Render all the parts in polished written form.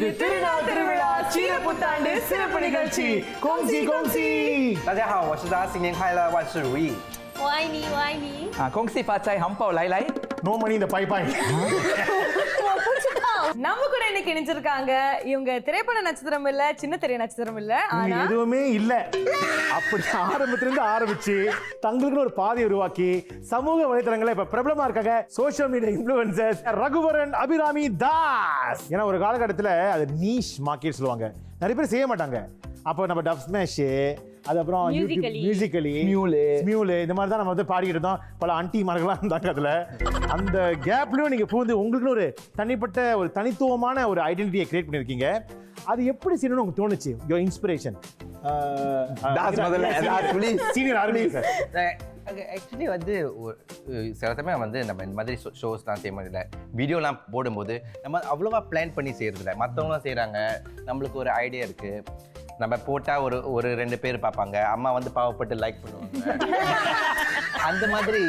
இது திருநாள் திருவிழா சீன புத்தாண்டு சிறப்பு நிகழ்ச்சி கோங்சி கோங்சி 大家好，我是大家新年快乐，万事如意。我爱你，我爱你。恭喜发财，红包来来。நோ மணி இந்த பாய் பாய் நம்ம கூட இன்னைக்கு இணைஞ்சிருக்காங்க. இவங்க திரைப்பட நட்சத்திரம் இல்ல, சின்ன திரை நட்சத்திரம் இல்ல, ஆனா எதுவுமே இல்ல. அப்படி ஆரம்பத்திலிருந்து ஆரம்பிச்சு தங்களுக்குன்னு ஒரு பாதையை உருவாக்கி சமூக வலைதளங்களை இப்ப பிரபலமா இருக்காங்க social media influencers Raghuvaran Abirami Das. ஏன்னா ஒரு காலகட்டத்தில் அது நீஷ் மார்க்கெட் சொல்லுவாங்க, நிறைய பேர் செய்ய மாட்டாங்க. அப்போ நம்ம டப் ஸ்மாஷ், அதுக்கப்புறம் மியூசிக்கலி மியூலு இந்த மாதிரி தான் நம்ம வந்து பாடிக்கிட்டு இருந்தோம். பல ஆண்டி மார்கள்லாம் இருந்தாங்க. அதில் அந்த கேப்லையும் நீங்கள் புகுந்து உங்களுக்குன்னு ஒரு தனிப்பட்ட ஒரு தனித்துவமான ஒரு ஐடென்டிட்டியை கிரியேட் பண்ணியிருக்கீங்க. அது எப்படி செய்யணும்னு உங்களுக்கு தோணுச்சு? Your inspiration senior army sir. Actually வந்து சில சமயம் வந்து நம்ம இந்த மாதிரி ஷோஸ்லாம் செய்ய முடியல, வீடியோலாம் போடும்போது நம்ம அவ்வளோவா பிளான் பண்ணி செய்யறதில்ல. மற்றவங்களாம் செய்கிறாங்க, நம்மளுக்கு ஒரு ஐடியா இருக்குது, நம்ம போட்டால் ஒரு 2 பேர் பார்ப்பாங்க, அம்மா வந்து பாவப்பட்டு லைக் பண்ணுவாங்க. அந்த மாதிரி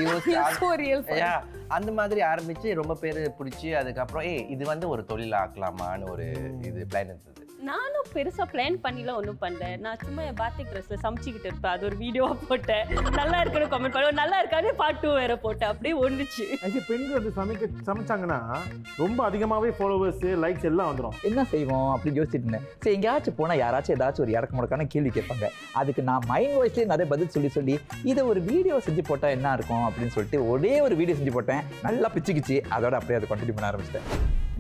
அந்த மாதிரி ஆரம்பிச்சு ரொம்ப பேர் பிடிச்சி அதுக்கப்புறம் இது வந்து ஒரு தொழில் ஆக்கலாமான்னு ஒரு இது பிளான் இருந்தது. நானும் பெருசா பிளான் பண்ணிலாம் ஒன்றும் பண்ணல. நான் சும்மா என் பாத்திக் ட்ரெஸ்ல சமைச்சிக்கிட்டு இருப்பேன், அது ஒரு வீடியோவா போட்டேன். நல்லா இருக்குன்னு கமெண்ட் பண்ணுவேன், நல்லா இருக்கானே பார்ட் 2 வேற போட்டேன். அப்படியே ஒன்றுச்சு. பெண்கள் வந்து சமைச்சாங்கன்னா ரொம்ப அதிகமாகவே ஃபாலோவர்ஸ் லைக்ஸ் எல்லாம் வந்துடும். என்ன செய்வோம் அப்படின்னு யோசிச்சுட்டு இருந்தேன். சரி, எங்கேயாச்சும் போனால் யாராச்சும் ஏதாச்சும் ஒரு இறக்க முடக்கான கேள்வி கேட்பாங்க. அதுக்கு நான் மைண்ட் வாய்ஸ்லேயே நிறைய பதில் சொல்லி இதை ஒரு வீடியோ செஞ்சு போட்டால் என்ன இருக்கும் அப்படின்னு சொல்லிட்டு ஒரே ஒரு வீடியோ செஞ்சு போட்டேன். நல்லா பிச்சுக்கிச்சு. அதோட அப்படியே அதை கண்டினியூ பண்ண ஆரம்பிச்சிட்டேன்.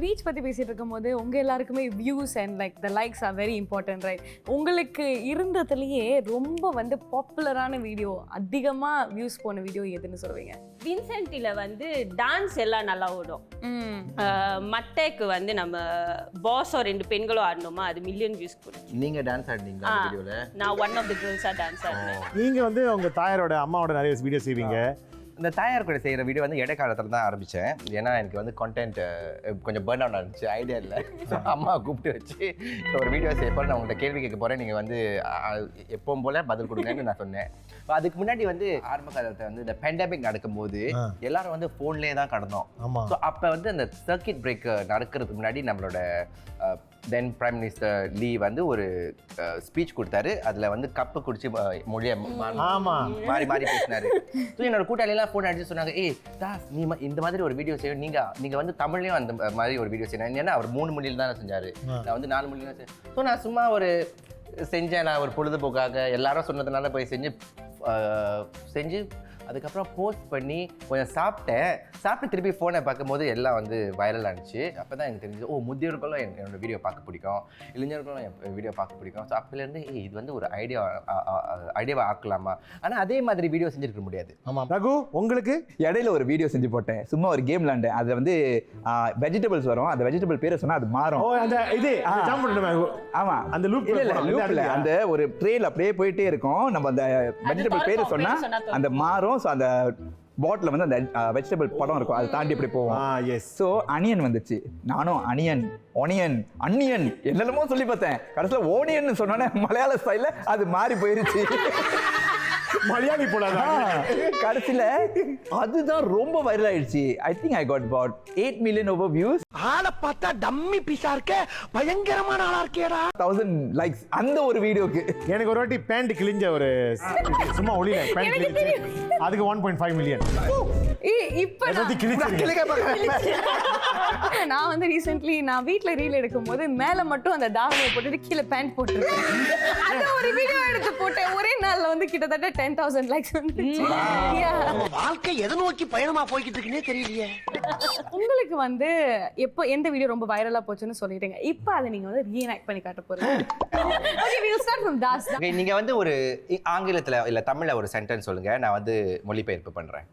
ரீச் பற்றி பேசிகிட்டு இருக்கும்போது உங்கள் எல்லாருக்குமே views and like the likes are very important, right? உங்களுக்கு இருந்ததுலேயே ரொம்ப வந்து பாப்புலரான வீடியோ, அதிகமாக வியூஸ் போன வீடியோ எதுன்னு சொல்லுவீங்க? வின்சென்ட்டில் வந்து டான்ஸ் எல்லாம் நல்லா ஓடும். மட்டேக்கு வந்து நம்ம பாஸோ 2 பெண்களும் ஆடணுமா, அது மில்லியன் வியூஸ் போடும். நீங்கள் டான்ஸ் ஆடினீங்களா வீடியோவில்? நான் ஒன் ஆஃப் தி கேர்ள்ஸாக டான்ஸ் ஆடினேன். நீங்கள் வந்து உங்கள் தாயாரோட அம்மாவோட நிறைய வீடியோ செய்வீங்க. இந்த தாயார் கூட செய்கிற வீடியோ வந்து இடைக்காலத்தில் தான் ஆரம்பித்தேன். ஏன்னா எனக்கு வந்து கான்டென்ட் கொஞ்சம் பர்ன் அவுட் ஆகிடுச்சு, ஐடியா இல்லை. ஸோ அம்மாவை கூப்பிட்டு வச்சு ஒரு வீடியோ செய்ய போகிறேன், நான் உங்கள்கிட்ட கேள்வி கேட்க போகிறேன், நீங்கள் வந்து எப்பவும் போல் பதில் கொடுங்கன்னு நான் சொன்னேன். அதுக்கு முன்னாடி வந்து ஆரம்ப காலத்தில் வந்து இந்த பேண்டமிக் நடக்கும்போது எல்லாரும் வந்து ஃபோன்லேயே தான் கடந்தோம். ஸோ அப்போ வந்து அந்த சர்க்கிட் பிரேக் நடக்கிறதுக்கு முன்னாடி நம்மளோட தென் பிரைம் மினிஸ்டர் லீ வந்து ஒரு ஸ்பீச் கொடுத்தாரு. அதில் வந்து கப்பு குடிச்சு மொழியை மாறி மாறி பேசினாரு. ஸோ என்னோட கூட்டாளியெல்லாம் ஃபோன் அடிச்சு சொன்னாங்க, தாஸ் நீ இந்த மாதிரி ஒரு வீடியோ செய்யணும், நீங்கள் வந்து தமிழ்லையும் அந்த மாதிரி ஒரு வீடியோ செய்யணும். ஏன்னா அவர் 3 மொழியில் தான் செஞ்சார், நான் வந்து 4 மொழியில் தான் செஞ்சேன். ஸோ நான் சும்மா ஒரு செஞ்சேன், நான் ஒரு பொழுதுபோக்காக எல்லாரும் சொன்னதுனால போய் செஞ்சு அதுக்கப்புறம் போஸ்ட் பண்ணி கொஞ்சம் சாப்பிட்டு திருப்பி ஃபோனை பார்க்கும்போது எல்லாம் வந்து வைரல் ஆனிச்சு. அப்போ தான் எனக்கு தெரிஞ்சது, முதியோர்களும் என்னோட வீடியோ பார்க்க பிடிக்கும், இளைஞர்களும் என் வீடியோ பார்க்க பிடிக்கும். ஸோ அப்போலேருந்து இது வந்து ஒரு ஐடியாவை ஆக்கலாமா. ஆனால் அதே மாதிரி வீடியோ செஞ்சுருக்க முடியாது. ஆமாம் ரகு, உங்களுக்கு இடையில ஒரு வீடியோ செஞ்சு போட்டேன், சும்மா ஒரு கேம் விளாண்டேன். அதில் வந்து வெஜிடபிள்ஸ் வரும், அந்த வெஜிடபிள் பேரை சொன்னால் அது மாறும். ஆமாம், அந்த லூப்ல அந்த ஒரு ட்ரேல அப்படியே போயிட்டே இருக்கும். நம்ம அந்த வெஜிடபிள் பேரை சொன்னால் அந்த மாறும். ஸோ அந்த பாட்டில் வந்து அந்த வெஜிடபிள் படம் இருக்கும், அதை தாண்டி இப்படி போவோம். ஸோ அனியன் வந்துச்சு, நானும் அனியன் அன்னியன் என்னென்னமோ சொல்லி பார்த்தேன். கடைசியில் ஓனியன் சொன்னோன்னே மலையாள ஸ்டைலில் அது மாறி போயிருச்சு. மலையாளி போல கடைசியில் அதுதான் ரொம்ப வைரல் ஆயிடுச்சு. I think I got about 8 million over views. ஆளை பார்த்தா டம்மி பீஸா இருக்க, பயங்கரமான ஆளா இருக்கேடா. 1000 லைக்ஸ் அந்த ஒரு வீடியோக்கு. எனக்கு ஒரு வாட்டி பேண்ட் கிழிஞ்ச ஒரு சும்மா ஒளியில பேண்ட் கிழிஞ்சு அதுக்கு 1.5 மில்லியன். நான் வந்து ரீசென்ட்லி நான் வீட்ல ரீல் எடுக்கும்போது மேல மட்டும் அந்த தாவணியை போட்டுட்டு கீழே பேண்ட் போட்டுருக்கேன். அந்த ஒரு வீடியோ எடுத்து போட்டேன், ஒரே நாள்ல வந்து கிட்டத்தட்ட 10,000 லைக்ஸ் வந்துச்சு. வாழ்க்கை எதை நோக்கி பயணமா போய்கிட்டு இருக்குன்னே தெரியலையே. உங்களுக்கு வந்து எப்போ எந்த வீடியோ ரொம்ப வைரலா போச்சுன்னு சொல்லிட்டீங்க, இப்போ அதை நீங்க வந்து ரீஆக்ட் பண்ணி காட்ட போறீங்க. Okay, we'll start from Das. நீங்க வந்து ஒரு ஆங்கிலத்துல இல்ல தமிழ்ல ஒரு சென்டென்ஸ் சொல்லுங்க, நான் வந்து மொழிபெயர்ப்பு பண்றேன்.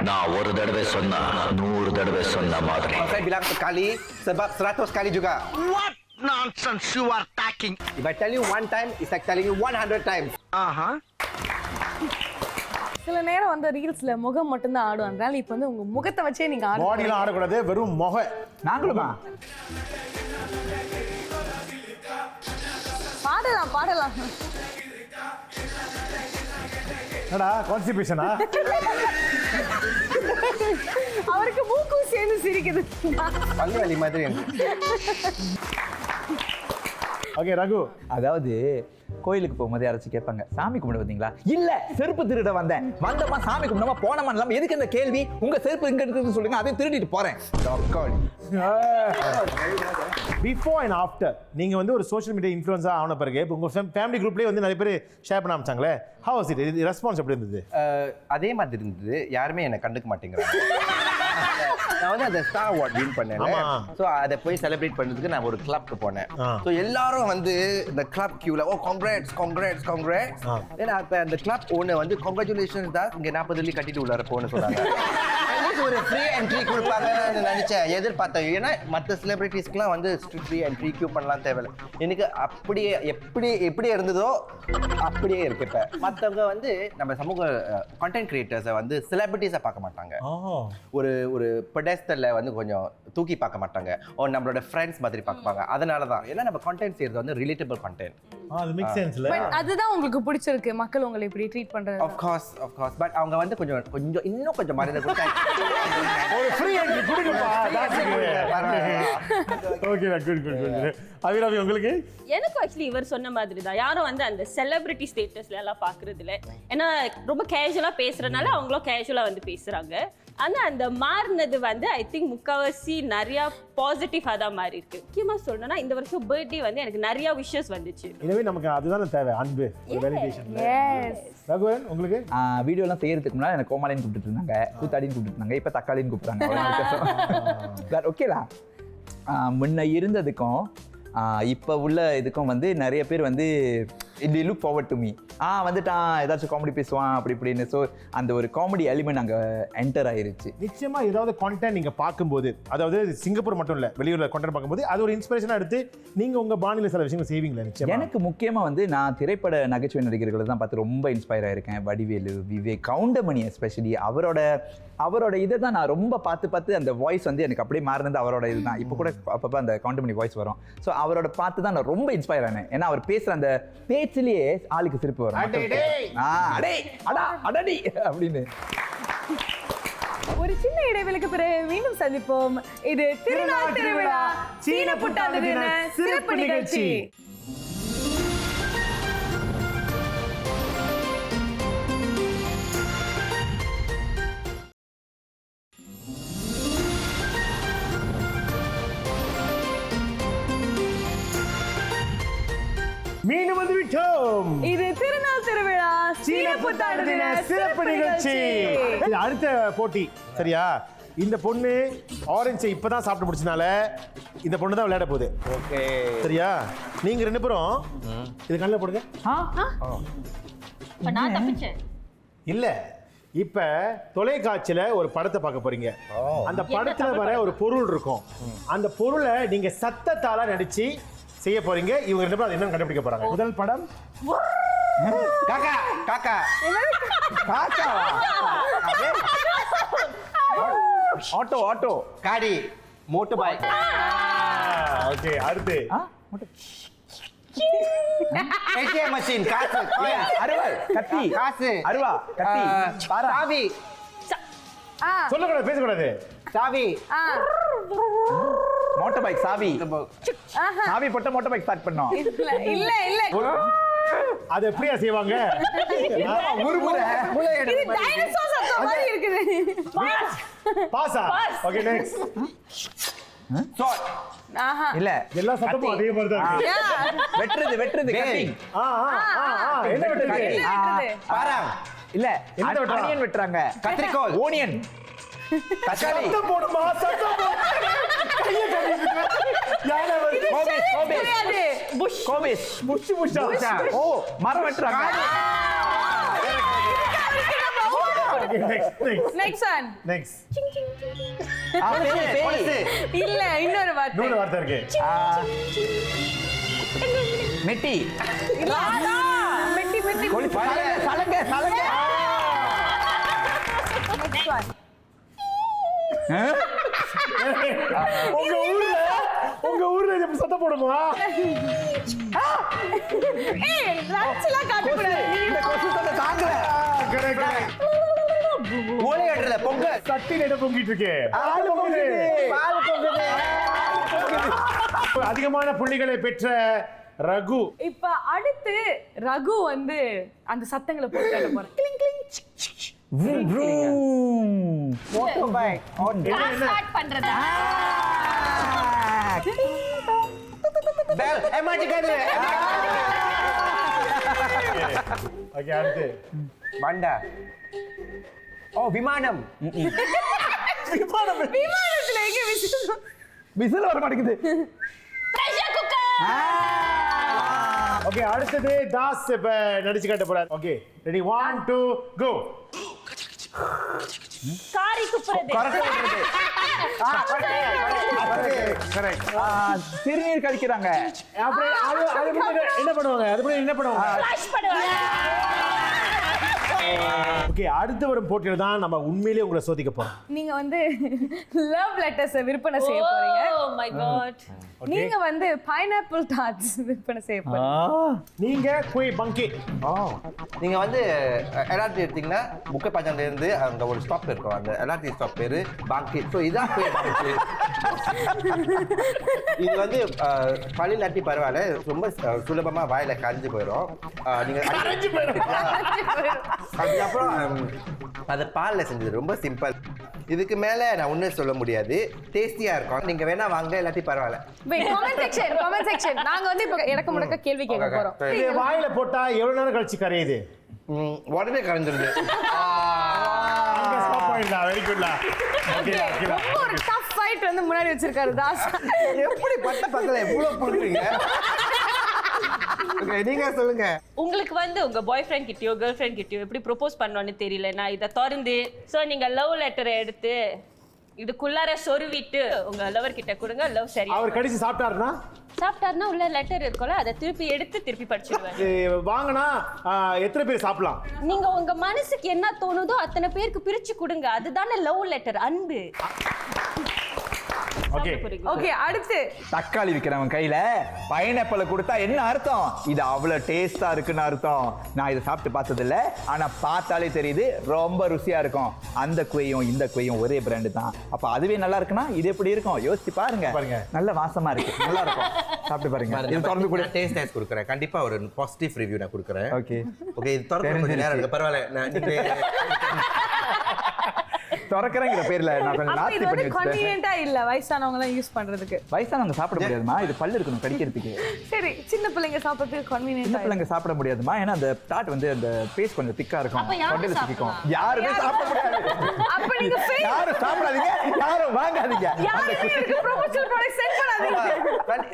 நான் ஒரு தடவை சொன்னா 100 தடவை சொன்ன மாதிரி. Saya bilang sekali sebab 100 kali juga. What nonsense you are talking? If I tell you one time, it's like telling you 100 times. சில நேரம் வந்து ரீல்ஸ்ல முகம் மட்டும் தான் ஆடும், அதனால இப்போ வந்து உங்க முகத்தை வச்சே நீங்க ஆடு. பாடிலாம் ஆடக்கூடாது, வெறும் முகம். நாங்களுமா பாடலாம். என்னடா கான்ஸ்டிபேஷனா? அவருக்கு மூக்கு சேர்ந்து சிரிக்குது. பல்லு வலி மாதிரி. ஓகே ரகு, அதாவது கோயிலுக்கு போகும்போது யாராச்சும் கேட்பாங்க சாமி கும்பிட வந்தீங்களா? இல்ல செருப்பு திருட வந்தேன். வந்தமா சாமி கும்பிடாம போனமா இல்லாம எதுக்கு இந்த கேள்வி? உங்க செருப்பு எங்க இருக்குன்னு சொல்லுங்க, அதை திருடிட்டு போறேன். பிஃபோர் அண்ட் ஆஃப்டர் நீங்க வந்து ஒரு சோஷியல் மீடியா இன்ஃப்ளூயன்ஸா ஆன பிறகு இப்போ உங்க ஃபேமிலி குரூப்லயே வந்து நிறைய பேர் ஷேர் பண்ண ஆரம்பிச்சாங்களே, ஹவ் வாஸ் இட்? ரெஸ்பான்ஸ் எப்படி இருந்தது? அதே மாதிரி இருந்தது. யாருமே என்னை கண்டுக்க மாட்டேங்கிறாங்க. நான் வந்து அந்த ஸ்டார் அவார்ட் வின் பண்ணேன். ஸோ அதை போய் செலிப்ரேட் பண்ணுறதுக்கு நான் ஒரு கிளப்க்கு போனேன். ஸோ எல்லாரும் வந்து இந்த கிளப் கியூல காங்கிராட்ஸ் காங்கிராட்ஸ் காங்கிராட்ஸ். ஏன்னா அப்போ அந்த கிளப் ஓனர் வந்து கங்க்ராச்சுலேஷன்ஸ் தான், இங்கே 40 வெள்ளி கட்டிட்டு உள்ளார போன்னு சொன்னாங்க. ஒரு ஃப்ரீ என்ட்ரி கொடுப்பாங்கன்னு நினைச்சேன், எதிர்பார்த்தேன். ஏன்னா மற்ற செலிபிரிட்டிஸ்க்குலாம் வந்து ஃப்ரீ என்ட்ரி கியூ பண்ணலாம் தேவையில்லை. எனக்கு அப்படியே எப்படி இருந்ததோ அப்படியே இருக்கு. இப்போ மற்றவங்க வந்து நம்ம சமூக கண்டென்ட் கிரியேட்டர்ஸை வந்து செலிபிரிட்டிஸை பார்க்க மாட்டாங்க. ஒரு பெடஸ்டல்ல வந்து கொஞ்சம் தூக்கி பார்க்க மாட்டாங்க. நம்மளோட ஃப்ரெண்ட்ஸ் மாதிரி பார்ப்பாங்க. அதனால தான் ஏன்னா நம்ம கண்டென்ட் செய்யறது வந்து ரிலேட்டபிள் கண்டென்ட். அது மேக் சென்ஸ்ல. பட் அதுதான் உங்களுக்கு பிடிச்சிருக்கு, மக்கள் உங்களை இப்படி ட்ரீட் பண்றது. ஆஃப் கோர்ஸ் பட் அவங்க வந்து கொஞ்சம் இன்னும் கொஞ்சம் மரியாதை கொடுத்தா ஒரு ஃப்ரீ என்ட்ரி கொடுங்கப்பா. Okay good. அபிராமி உங்களுக்கு? எனக்கு ஆக்சுவலி இவர் சொன்ன மாதிரி தான், யாரும் வந்து அந்த செலிபிரிட்டி ஸ்டேட்டஸ்ல எல்லாம் பாக்குறது இல்லை. ஏன்னா ரொம்ப கேஷுவலா பேசுறதுனால அவங்களும் கேஷுவலா வந்து பேசுறாங்க. ஆனா அந்த மாறினது வந்து ஐ திங்க் முக்காவாசி நிறைய பாசிட்டிவா தான் மாறி இருக்கு. முக்கியமா சொல்லணும்னா இந்த வருஷம் பர்த்டே வந்து எனக்கு நிறைய விஷஸ் வந்துச்சு. எனவே நமக்கு அதுதான் தேவை, அன்பு, ஒரு வேலிடேஷன். ரகுவன் உங்களுக்கு? வீடியோலாம் செய்யறதுக்கு முன்னாடி எனக்கு கோமாளின்னு கூப்பிட்டு இருந்தாங்க, கூத்தாடின்னு கூப்பிட்டு இருந்தாங்க, இப்ப தக்காளின்னு கூப்பிடுறாங்க. ஓகேலா, முன்ன இருந்ததுக்கும் இப்போ உள்ள இதுக்கும் வந்து நிறைய பேர் வந்து they look forward to me. வந்துட்டான் ஏதாச்சும் காமெடி பேசுவான் அப்படி இப்படின்னு. ஸோ அந்த ஒரு காமெடி எலிமெண்ட் அங்கே என்டர் ஆயிருச்சு. நிச்சயமா ஏதாவது கான்டென்ட் நீங்க பார்க்கும்போது, அதாவது சிங்கப்பூர் மட்டும் இல்ல வெளியூர்ல கான்டென்ட் பார்க்கும்போது அது ஒரு இன்ஸ்பிரேஷனா எடுத்து நீங்க உங்க பாணியில சில விஷயங்கள் செய்வீங்களா? நிச்சயமா. எனக்கு முக்கியமா வந்து நான் திரைப்பட நகைச்சுவை நடிகர்களை தான் பார்த்து ரொம்ப இன்ஸ்பயர் ஆயிருக்கேன். வடிவேலு, விவேக், கவுண்டமணி எஸ்பெஷலி அவரோட இதை தான் நான் ரொம்ப பார்த்து அந்த வாய்ஸ் வந்து எனக்கு அப்படியே மாறினது அவரோட இதுதான். இப்போ கூட அப்பப்போ அந்த கவுண்டமணி வாய்ஸ் வரும். ஸோ அவரோட பார்த்து தான் நான் ரொம்ப இன்ஸ்பயர் ஆனேன். ஏன்னா அவர் பேசுற அந்த பேச்சிலேயே ஆளுக்கு சிரிப்பு வரும். அப்படின்னு. ஒரு சின்ன இடைவெளிக்கு பிறகு மீண்டும் சந்திப்போம். இது திருநாள் திருவிழா சீன புத்தாண்டு தின சிறப்பு நிகழ்ச்சி. மீண்டும் வந்து விட்டோம். இது திருநாள் திருவிழா சீன புத்தாண்டு தின சிறப்பு நிகழ்ச்சி. இது அடுத்த போட்டி, சரியா? இந்த பொண்ணு ஆரஞ்சை இப்பதான் சாப்பிட்டு முடிச்சனால இந்த பொண்ணு தான் விளையாட போகுது. ஓகே சரியா? நீங்க ரெண்டு பேரும் இது கண்ணில் போடுங்க. நான் தப்பிச்சேன். இல்ல, இப்ப தொலைக்காட்சியில ஒரு படத்தை பார்க்க போறீங்க. அந்த படத்துல வர ஒரு பொருள் இருக்கும். அந்த பொருளை நீங்க சத்தத்தால நடிச்சு செய்ய போறீங்க. இவங்க ரெண்டு பேரும் என்னன்னு கண்டுபிடிக்க போறாங்க. முதல் படம் காக்கா காக்கா காக்கா ஆட்டோ காடி மோட்டர் பைக். ஓகே, அடுத்து ஏடிஎம் மெஷின், காசு, அருவாள், கத்தி, காசு, அருவா, கத்தி, சாவி. சொல்லக்கூடாது, பேசக்கூடாது. சாவி, மோட்டார் பைக், சாவி போட்ட மோட்டார் பைக் ஸ்டார்ட் பண்ணோம். இல்ல அது எப்படியா செய்வாங்க? இது டைனோசர் சத்தம் மாதிரி இருக்குது. பாஸா? Okay, next. இல்ல எல்லா சத்தமும் அதே மாதிரி தான் இருக்கு. வெட்டுறது கட்டிங். என்ன வெட்டுறது? பாரம். இல்ல, என்ன வெட்டுறாங்க? ஆனியன் வெட்டுறாங்க. கத்திரிக்கோல், ஓனியன், தக்காளி. சத்தம் போடுமா, சத்தம் போடு. கையை கட்டிட்டு யானை வருது. கோபிஸ். புஷ். ஓ, மரம் வெட்டுறாங்க. Next one. நெக்ஸ்ட். இல்ல, இன்னொரு வார்த்தை இருக்கு. மெட்டி. மெட்டி. சலங்க. Next one. உங்க ஊர்ல இது சத்தம் போடுமா? ஏய், லட்சலாம் காட்ட கூடாது. இந்த கொசு சத்தம் தாங்கல. கரெக்ட். ஓலை அடல பொங்க. சட்டி நட பொங்கிட்டு இருக்கு. பால் பொங்குது. அதிகமான புள்ளிகளை பெற்ற ரகு. இப்ப அடுத்து ரகு வந்து அந்த சத்தங்களை போட்டு காட்ட போறேன். கிளிங் கிளிங் ஸ்டார்ட் பண்றதா மாட்டிக்காது. ஓகே அடுத்து மண்டா. ஓ விமானம். விமானத்துல எங்க விசில் வர மாட்டேங்குது. Pressure cooker. ஓகே அடுத்தது தாஸ் இப்ப நடிச்சு காட்ட போறாரு. ஓகே ரெடி 1 2 கோ. காரி துப்புறது. கரெக்ட். சிறுநீர் கழிக்கிறாங்க. அப்படியே அது என்ன பண்ணுவாங்க? அது என்ன பண்ணுவாங்க? ஃபிளாஷ் பண்ணுவாங்க. ஓகே அடுத்து வரும் போட்டியில தான் நம்ம உண்மையிலேயே உங்களை சோதிக்க போறோம். நீங்க வந்து லவ் லெட்டர்ஸ் விற்பனை செய்ய போறீங்க. Oh my god. நீங்க வந்து பைனாப்பிள் டாட்ஸ் விற்பனை செய்ய போறீங்க. நீங்க குய் பங்கி. நீங்க வந்து எல்ஆர்டி எடுத்தீங்கன்னா முக்கப்பஞ்சான்ல இருந்து அங்க ஒரு ஸ்டாப் இருக்கும். அந்த எல்ஆர்டி ஸ்டாப் பேரு பாங்கி. ஸோ இதான் இது வந்து பழி நட்டி பரவாயில்ல, ரொம்ப சுலபமா வாயில கரைஞ்சு போயிடும். நீங்க அதுக்கப்புறம் அது பாலில் செஞ்சது ரொம்ப சிம்பிள். இதுக்கு மேல நான் ஒன்றும் சொல்ல முடியாது. டேஸ்டியா இருக்கும். நீங்க வேணா வாங்க, எல்லாத்தையும் பரவாயில்ல. கமெண்ட் செக்ஷன் நாங்க வந்து இப்ப இடக்க முடக்க கேள்வி கேட்க போறோம். இது வாயில போட்டா எவ்வளவு நேரம் கழிச்சு கரையுது? உடனே கரைஞ்சிருது. அங்க ஸ்டாப் பண்ணிடா. வெரி குட்லா. ஓகே ரொம்ப ஒரு டஃப் ஃபைட் வந்து முன்னாடி வச்சிருக்காரு தாஸ். எப்படி பட்ட பக்கத்துல எவ்வளவு புடுறீங்க? நீங்க சொல்லுங்க. உங்களுக்கு வந்து உங்க பாய் ஃப்ரெண்ட் கிட்டயோ கேர்ள் ஃப்ரெண்ட் கிட்டயோ எப்படி ப்ரோபோஸ் பண்ணணும்னு தெரியல. நான் இதை திறந்து நீங்க லவ் லெட்டரை எடுத்து இதுக்குள்ளார சொருவிட்டு உங்க லவர் கிட்ட கொடுங்க. லவ் சரி. அவர் கடிச்சு சாப்பிட்டாருன்னா சாப்பிட்டாருன்னா உள்ள லெட்டர் இருக்கும்ல, அதை திருப்பி படிச்சிடுவேன். வாங்கினா எத்தனை பேர் சாப்பிடலாம்? நீங்க உங்க மனசுக்கு என்ன தோணுதோ அத்தனை பேருக்கு பிரிச்சு கொடுங்க. அதுதானே லவ் லெட்டர், அன்பு. ஓகே அடுத்து தக்காளி விற்கிறவன் கையில பைனாப்பிளை கொடுத்தா என்ன அர்த்தம்? இது அவ்வளவு டேஸ்டா இருக்குன்னு அர்த்தம். நான் இதை சாப்பிட்டு பார்த்தது இல்ல, ஆனா பார்த்தாலே தெரியுது ரொம்ப ருசியா இருக்கும். அந்த குவையும் இந்த குவையும் ஒரே பிராண்டு தான். அப்ப அதுவே நல்லா இருக்குன்னா இது எப்படி இருக்கும்? யோசிச்சு பாருங்க. நல்ல வாசமா இருக்கு, நல்லா இருக்கும். சாப்பிட்டு பாருங்க. இது திறந்து கூட டேஸ்ட் டெஸ்ட் கொடுக்குறேன். கண்டிப்பா ஒரு பாசிட்டிவ் ரிவ்யூ நான் கொடுக்குறேன். ஓகே ஓகே இது திறந்து கொஞ்சம் நேரம் இருக்கு, பரவாயில்ல. நான் திறக்கிறேங்கிற பேர்ல நான் கொஞ்சம் அப்ப இது நாஸ்தி வந்து பண்ணி கன்வீனியன்ட்டா இல்ல வயசானவங்க எல்லாம் யூஸ் பண்றதுக்கு. வயசானவங்க சாப்பிட முடியாதுமா, இது பல்லு இருக்கணும் கடிக்கிறதுக்கு. சரி சின்ன பிள்ளைங்க சாப்பிடுறதுக்கு சின்ன கன்வீனியன்ட்டா. பிள்ளைங்க சாப்பிட முடியாதுமா, ஏன்னா அந்த டாட் வந்து அந்த பேஸ்ட் கொஞ்சம் திக்கா இருக்கும், அப்ப யாரு தொண்டையில சிக்கிக்கும். சாப்பிடலாம்? யாருமே சாப்பிட முடியாது. அப்ப நீங்க யாரும் சாப்பிடாதீங்க, யாரும் வாங்காதீங்க. யாருக்கு ப்ரொமோஷனல் ப்ராடக்ட் சென்ட் பண்ணாதீங்க.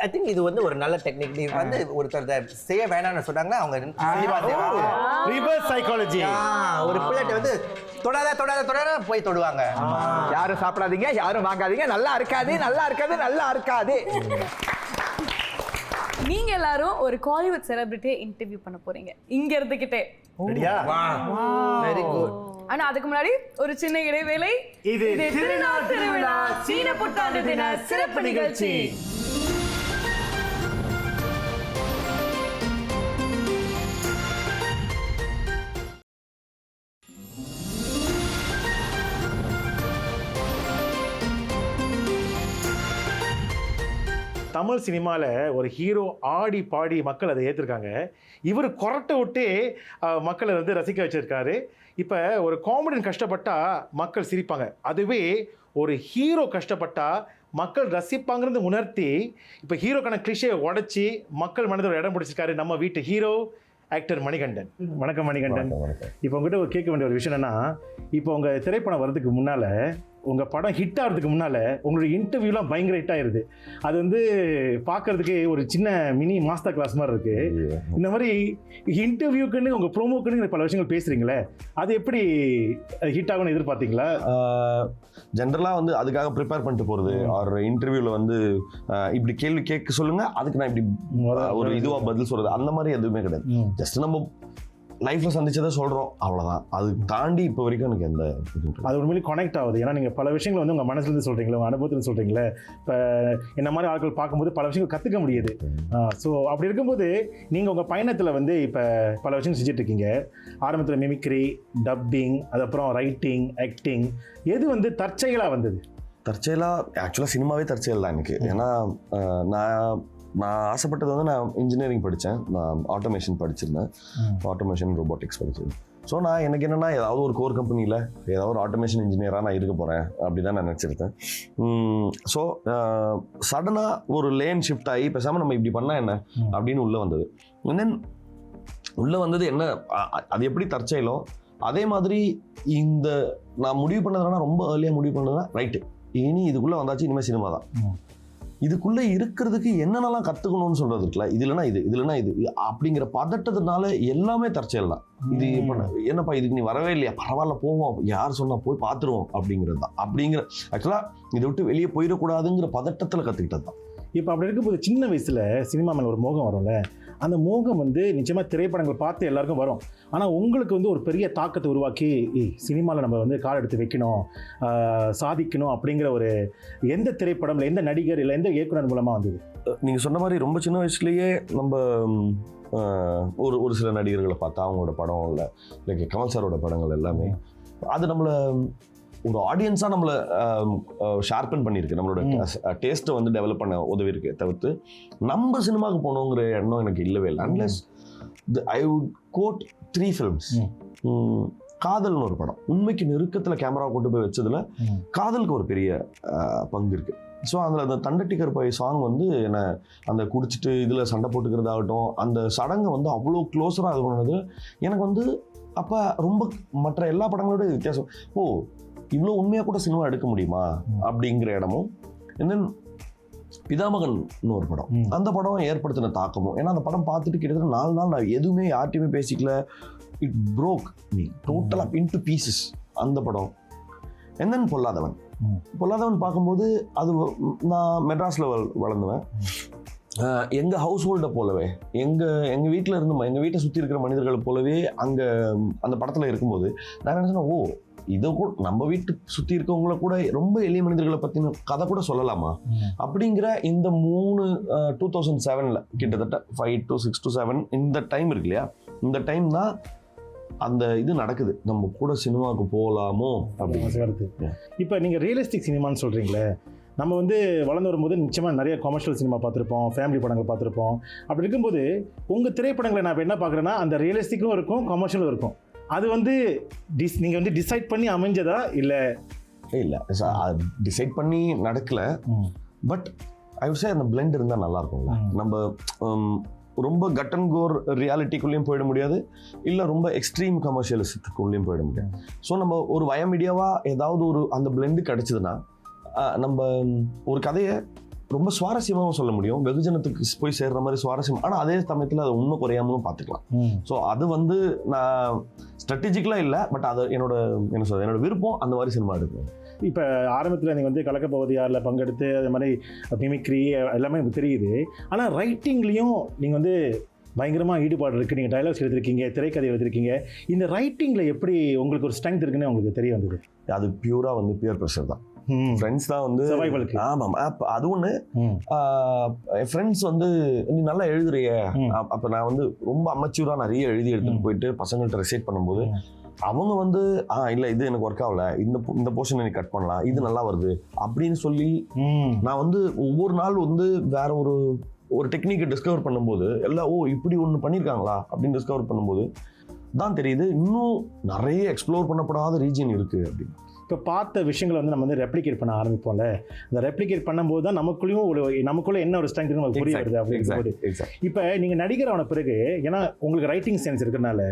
ஐ திங்க் இது வந்து ஒரு நல்ல டெக்னிக். நீ வந்து ஒருத்தர் செய்ய வேணாம்னு சொன்னாங்கன்னா அவங்க கண்டிப்பா செய்வாங்க. Reverse psychology. ஒரு பிள்ளைட்ட வந்து தொடாத போய் தொடுவாங்க. யாரும் சாப்பிடாதீங்க, யாரும் வாங்காதீங்க. நல்லா இருக்காது, நல்லா இருக்காது, நல்லா இருக்காது. நீங்க எல்லாரும் ஒரு காலிவுட் செலிபிரிட்டியை இன்டர்வியூ பண்ண போறீங்க இங்க இருந்துகிட்டே. ரெடியா? Very good. ஆனா அதுக்கு முன்னாடி ஒரு சின்ன இடைவேளை. இது திருவிழா சீன புத்தாண்டு தின சிறப்பு நிகழ்ச்சி. தமிழ் சினிமாவில் ஒரு ஹீரோ ஆடி பாடி மக்கள் அதை ஏற்றிருக்காங்க. இவர் கொரட்டை விட்டு மக்களை வந்து ரசிக்க வச்சிருக்காரு. இப்போ ஒரு காமெடியன் கஷ்டப்பட்டா மக்கள் சிரிப்பாங்க, அதுவே ஒரு ஹீரோ கஷ்டப்பட்டா மக்கள் ரசிப்பாங்கிறது உணர்த்தி இப்போ ஹீரோக்கான கிளிஷே உடச்சி மக்கள் மனதில் இடம் பிடிச்சிருக்காரு நம்ம வீட்டு ஹீரோ ஆக்டர் மணிகண்டன். வணக்கம் மணிகண்டன். இப்போ உங்ககிட்ட ஒரு கேட்க வேண்டிய ஒரு விஷயம் என்னன்னா, இப்போ உங்கள் திரைப்படம் வர்றதுக்கு முன்னால், உங்கள் படம் ஹிட் ஆகிறதுக்கு முன்னால் உங்களுடைய இன்டர்வியூலாம் பயங்கர ஹிட் ஆகிருது. அது வந்து பார்க்கறதுக்கு ஒரு சின்ன மினி மாஸ்டர் கிளாஸ் மாதிரி இருக்குது. இந்த மாதிரி இன்டர்வியூக்குன்னு உங்கள் ப்ரோமோக்குன்னு பல விஷயங்கள் பேசுகிறீங்களே, அது எப்படி ஹிட் ஆகும்னு எதிர்பார்த்தீங்களா? ஜென்ரலாக வந்து அதுக்காக ப்ரிப்பேர் பண்ணிட்டு போகிறது. ஒரு இன்டர்வியூவில் வந்து இப்படி கேள்வி கேட்க சொல்லுங்கள், அதுக்கு நான் இப்படி ஒரு இதுவாக பதில் சொல்கிறது, அந்த மாதிரி எதுவுமே கிடையாது. ஜஸ்ட் நம்ம லைஃப்பில் சந்திச்சதை சொல்கிறோம், அவ்வளோதான். அது தாண்டி இப்போ வரைக்கும் எனக்கு எந்த அது உண்மையிலே கனெக்ட் ஆகுது. ஏன்னா நீங்கள் பல விஷயங்கள் வந்து உங்கள் மனசுலேருந்து சொல்கிறீங்களே, உங்கள் அனுபவத்தில் சொல்கிறீங்களே. இப்போ என்ன மாதிரி ஆட்கள் பார்க்கும்போது பல விஷயங்கள் கற்றுக்க முடியுது. ஸோ அப்படி இருக்கும்போது நீங்கள் உங்கள் பயணத்தில் வந்து இப்போ பல விஷயங்கள் செஞ்சிட்ருக்கீங்க. ஆரம்பத்தில் மிமிக்ரி, டப்பிங், அதுக்கப்புறம் ரைட்டிங், ஆக்டிங். எது வந்து தற்செயலாக வந்தது? தற்செயலாக ஆக்சுவலாக சினிமாவே தற்செயல் தான் எனக்கு. ஏன்னா நான் நான் ஆசைப்பட்டது வந்து நான் இன்ஜினியரிங் படித்தேன், நான் ஆட்டோமேஷன் படிச்சிருந்தேன், ஆட்டோமேஷன் ரோபோட்டிக்ஸ் படிச்சிருந்தேன். ஸோ நான் எனக்கு என்னென்னா ஏதாவது ஒரு கோர் கம்பெனியில் ஏதாவது ஒரு ஆட்டோமேஷன் இன்ஜினியராக நான் இருக்க போகிறேன் அப்படி தான் நான் நினச்சிருந்தேன். ஸோ சடனாக ஒரு லேன் ஷிஃப்ட் ஆகி பேசாமல் நம்ம இப்படி பண்ணால் என்ன அப்படின்னு உள்ளே வந்தது. தென் உள்ளே வந்தது என்ன, அது எப்படி தற்செயலோ அதே மாதிரி இந்த நான் முடிவு பண்ணதுனா ரொம்ப ஏர்லியாக முடிவு பண்ணதுனா ரைட்டு, இனி இதுக்குள்ளே வந்தாச்சு, இனிமேல் சினிமா தான். இதுக்குள்ளே இருக்கிறதுக்கு என்னென்னலாம் கற்றுக்கணும்னு சொல்கிறது இருக்குல்ல, இதுலனா இது அப்படிங்கிற பதட்டத்தினால எல்லாமே தற்செயல் தான். இது என்னப்பா இதுக்கு நீ வரவே இல்லையா, பரவாயில்ல போவோம், யார் சொன்னால் போய் பார்த்துருவோம் அப்படிங்கிறது தான். ஆக்சுவலாக இதை விட்டு வெளியே போயிடக்கூடாதுங்கிற பதட்டத்தில் கற்றுக்கிட்டது தான். இப்போ அப்படி இருக்கும்போது சின்ன வயசில் சினிமா மேலே ஒரு மோகம் வரும்ல, அந்த மோகம் வந்து நிச்சயமாக திரைப்படங்கள் பார்த்து எல்லாருக்கும் வரும். ஆனால் உங்களுக்கு வந்து ஒரு பெரிய தாக்கத்தை உருவாக்கி சினிமாவில் நம்ம வந்து கால் எடுத்து வைக்கணும், சாதிக்கணும் அப்படிங்கிற ஒரு எந்த திரைப்படம், எந்த நடிகர் இல்லை எந்த இயக்குனர் மூலமாக வந்தது? நீங்கள் சொன்ன மாதிரி ரொம்ப சின்ன வயசுலேயே நம்ம ஒரு சில நடிகர்களை பார்த்தா அவங்களோட படம் இல்லை லைக் கமல் சாரோட படங்கள் எல்லாமே அது நம்மளை ஒரு ஆடியன்ஸாக நம்மளை ஷார்பன் பண்ணியிருக்கு, நம்மளோட டேஸ்ட்டை வந்து டெவலப் பண்ண உதவி இருக்கு. தவிர்த்து நம்ம சினிமாவுக்கு போகணுங்கிற எண்ணம் எனக்கு இல்லவே இல்லை. Unless I would quote 3 films. காதல்னு ஒரு படம் உண்மைக்கு நெருக்கத்தில் கேமரா கொண்டு போய் வச்சதுல காதலுக்கு ஒரு பெரிய பங்கு இருக்கு. ஸோ அதில் அந்த தண்டட்டி கருப்பாய் சாங் வந்து என்னை அந்த குடிச்சிட்டு இதில் சண்டை போட்டுக்கிறதாகட்டும், அந்த சடங்கை வந்து அவ்வளோ க்ளோஸராக இது பண்ணது எனக்கு வந்து அப்போ ரொம்ப மற்ற எல்லா படங்களோட வித்தியாசம். இவ்வளோ உண்மையாக கூட சினிமா எடுக்க முடியுமா அப்படிங்கிற இடமும். தென் பிதாமகன் ஒரு படம், அந்த படம் ஏற்படுத்தின தாக்கமும். ஏன்னா அந்த படம் பார்த்துட்டு கிட்டத்தட்ட 4 நாள் நான் எதுவுமே யார்ட்டையுமே பேசிக்கல. இட் ப்ரோக் மீ டோட்டலாக இன்டு பீசஸ் அந்த படம். அண்ட் தென் பொல்லாதவன் பார்க்கும்போது அது நான் மெட்ராஸில் வளர்ந்துவேன். எங்கள் ஹவுஸ் ஹோல்டை போலவே எங்கள் வீட்டில் இருந்து எங்கள் வீட்டை சுற்றி இருக்கிற மனிதர்களை போலவே அங்கே அந்த படத்தில் இருக்கும்போது நான் நினச்சேன்னா இதை கூட நம்ம வீட்டு சுற்றி இருக்கவங்கள கூட ரொம்ப எளிய மனிதர்களை பற்றின கதை கூட சொல்லலாமா அப்படிங்கிற இந்த 2007 கிட்டத்தட்ட 5 to 6 to 7 இந்த டைம் இருக்கு இல்லையா, இந்த டைம் தான் அந்த இது நடக்குது, நம்ம கூட சினிமாவுக்கு போகலாமோ அப்படின்னு. இப்போ நீங்கள் ரியலிஸ்டிக் சினிமான்னு சொல்கிறீங்களே, நம்ம வந்து வளர்ந்து வரும்போது நிச்சயமாக நிறைய கமர்ஷியல் சினிமா பார்த்துருப்போம், ஃபேமிலி படங்கள் பார்த்துருப்போம். அப்படி இருக்கும்போது உங்கள் திரைப்படங்களை நான் என்ன பார்க்குறேன்னா அந்த ரியலிஸ்டிக்கும் இருக்கும், கமர்ஷியலும் இருக்கும். அது வந்து நீங்கள் வந்து டிசைட் பண்ணி அமைஞ்சதா இல்லை? டிசைட் பண்ணி நடக்கல. பட் ஐ வுட் சே அந்த பிளெண்ட் இருந்தால் நல்லா இருக்கும்ல. நம்ம ரொம்ப கட் அண்ட் கோர் ரியாலிட்டிக்குள்ளேயும் போயிட முடியாது, இல்லை ரொம்ப எக்ஸ்ட்ரீம் கமர்ஷியலிசத்துக்குள்ளேயும் போயிட முடியாது. ஸோ நம்ம ஒரு வயமீடியாவாக ஏதாவது ஒரு அந்த பிளெண்டு கிடச்சிதுன்னா நம்ம ஒரு கதையை ரொம்ப சுவாரஸ்யமாகவும் சொல்ல முடியும், வெகுஜனத்துக்கு போய் சேர்ற மாதிரி சுவாரஸ்யம். ஆனால் அதே சமயத்தில் அதை உண்மை குறையாமலும் பார்த்துக்கலாம். ஸோ அது வந்து நான் ஸ்ட்ராட்டஜிக்கலாக இல்லை, பட் அதை என்னோட விருப்பம் அந்த மாதிரி சினிமா எடுக்கும். இப்போ ஆரம்பத்தில் நீங்கள் வந்து கலக்கப்பகுதி யாரில் பங்கெடுத்து அது மாதிரி மிமிக்ரி எல்லாமே எனக்கு தெரியுது. ஆனால் ரைட்டிங்லேயும் நீங்கள் வந்து பயங்கரமாக ஈடுபாடு இருக்குது, நீங்கள் டைலாக்ஸ் எழுதிருக்கீங்க, திரைக்கதை எழுதிருக்கீங்க. இந்த ரைட்டிங்கில் எப்படி உங்களுக்கு ஒரு ஸ்ட்ரென்த் இருக்குன்னு உங்களுக்கு தெரிய வந்தது? அது பியூராக வந்து பியர் ப்ரெஷர் தான். ஃப்ரெண்ட்ஸ் தான் வந்து ஆமாம் அது ஒன்று. என் ஃப்ரெண்ட்ஸ் வந்து நீ நல்லா எழுதுறிய, அப்போ நான் வந்து ரொம்ப அமெச்சூராக நிறைய எழுதி எடுத்துகிட்டு போயிட்டு பசங்கள்கிட்ட ரெசைட் பண்ணும்போது அவங்க வந்து இல்லை இது எனக்கு ஒர்க் ஆகல, இந்த போர்ஷன் எனக்கு கட் பண்ணலாம், இது நல்லா வருது அப்படின்னு சொல்லி நான் வந்து ஒவ்வொரு நாள் வந்து வேற ஒரு டெக்னிக்கை டிஸ்கவர் பண்ணும்போது எல்லாம் இப்படி ஒன்று பண்ணியிருக்காங்களா அப்படின்னு டிஸ்கவர் பண்ணும்போது தான் தெரியுது இன்னும் நிறைய எக்ஸ்ப்ளோர் பண்ணப்படாத ரீஜன் இருக்குது அப்படின்னு. இப்போ பார்த்த விஷயங்களை வந்து நம்ம வந்து ரெப்ளிகேட் பண்ண ஆரம்பிப்போம்ல, அந்த ரெப்ளிகேட் பண்ணும்போது தான் நமக்குள்ளே என்ன ஒரு ஸ்ட்ரெங்க் நமக்கு புரிய வருது அப்படிங்கும்போது. இப்போ நீங்கள் நடிகர் ஆன பிறகு, ஏன்னா உங்களுக்கு ரைட்டிங் சென்ஸ் இருக்கிறதுனால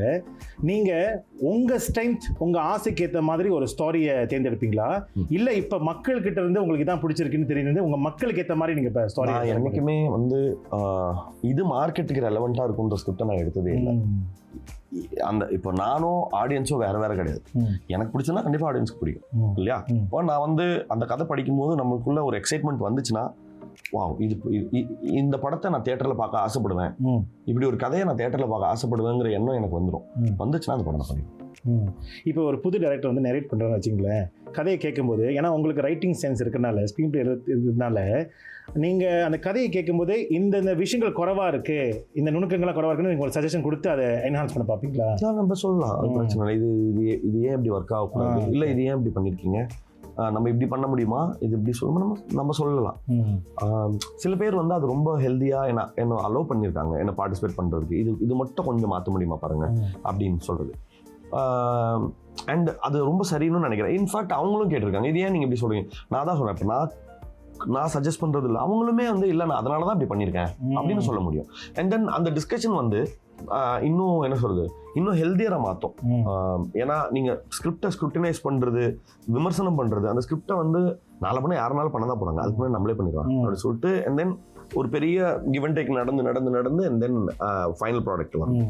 நீங்கள் உங்கள் ஸ்ட்ரென்த் உங்கள் ஆசைக்கு ஏற்ற மாதிரி ஒரு ஸ்டோரியை தேர்ந்தெடுப்பீங்களா, இல்லை இப்போ மக்கள்கிட்ட இருந்து உங்களுக்கு இதான் பிடிச்சிருக்குன்னு தெரியுது உங்கள் மக்களுக்கு ஏற்ற மாதிரி நீங்கள் இப்போ ஸ்டோரி? என்றைக்குமே வந்து இது மார்க்கெட்டுக்கு ரெலவெண்ட்டாக இருக்குன்ற ஸ்கிரிப்டை நான் எடுத்ததே இல்லை. அந்த இப்போ நானும் ஆடியன்ஸும் வேற கிடையாது. எனக்கு பிடிச்சதுன்னா கண்டிப்பாக ஆடியன்ஸ்க்கு பிடிக்கும் இல்லையா. இப்போ நான் வந்து அந்த கதை படிக்கும்போது நம்மளுக்குள்ள ஒரு எக்ஸைட்மெண்ட் வந்துச்சுன்னா, இந்த படத்தை நான் தியேட்டரில் பார்க்க ஆசைப்படுவேன், இப்படி ஒரு கதையை நான் தியேட்டரில் பார்க்க ஆசைப்படுவேங்கிற எண்ணம் எனக்கு வந்துச்சுன்னா அந்த படம் நான் பண்ணிடுவேன். இப்போ ஒரு புது டைரக்டர் வந்து நரேட் பண்ணுறோன்னு வச்சுங்களேன், கதையை கேட்கும்போது, ஏன்னா உங்களுக்கு ரைட்டிங் சென்ஸ் இருக்கிறனால, ஸ்க்ரீன் பிளே இருக்கிறதுனால, நீங்கள் அந்த கதையை கேட்கும்போது இந்த விஷயங்கள் குறைவாக இருக்குது, இந்த நுணுக்கங்கள்லாம் குறைவாக இருக்குன்னு நீங்கள் ஒரு சஜஷன் கொடுத்து அதை என்ஹான்ஸ் பண்ண பார்ப்பீங்களா? நம்ம சொல்லலாம், அது பிரச்சனை இல்லை. இது ஏன் இப்படி ஒர்க் ஆகக்கூடாது, இல்லை இது ஏன் இப்படி பண்ணியிருக்கீங்க, நம்ம இப்படி பண்ண முடியுமா, இது இப்படி சொல்லணும், நம்ம சொல்லலாம். சில பேர் வந்து அது ரொம்ப ஹெல்த்தியாக என்ன அலோவ் பண்ணியிருக்காங்க என்ன பார்ட்டிசிபேட் பண்ணுறதுக்கு, இது மட்டும் கொஞ்சம் மாற்ற முடியுமா பாருங்க அப்படின்னு சொல்கிறது. அண்ட் அது ரொம்ப சரின்னு நினைக்கிறேன். இன்ஃபேக்ட் அவங்களும் கேட்டிருக்காங்க, இது ஏன் நீங்கள் இப்படி சொல்கிறீங்க. நான் தான் சொல்கிறேன், இப்போ நான் சஜஸ்ட் பண்ணுறது இல்லை, அவங்களுமே வந்து இல்லை நான் அதனால தான் இப்படி பண்ணியிருக்கேன் அப்படின்னு சொல்ல முடியும். அண்ட் தென் அந்த டிஸ்கஷன் வந்து இன்னும் என்ன சொல்றது, இன்னும் ஹெல்த்தியராக மாற்றும். ஏன்னா நீங்கள் ஸ்கிரிப்டைஸ் பண்ணுறது, விமர்சனம் பண்ணுறது, அந்த ஸ்கிரிப்டை வந்து 4 மணி யாருனாலும் பண்ண தான் போகிறாங்க, அதுக்கு முன்னாடி நம்மளே பண்ணிக்கலாம் அப்படின்னு சொல்லிட்டு அண்ட் தென் ஒரு பெரிய கிவ் அண்ட் டேக் நடந்து அண்ட் தென் ஃபைனல் ப்ராடக்ட் வரும்.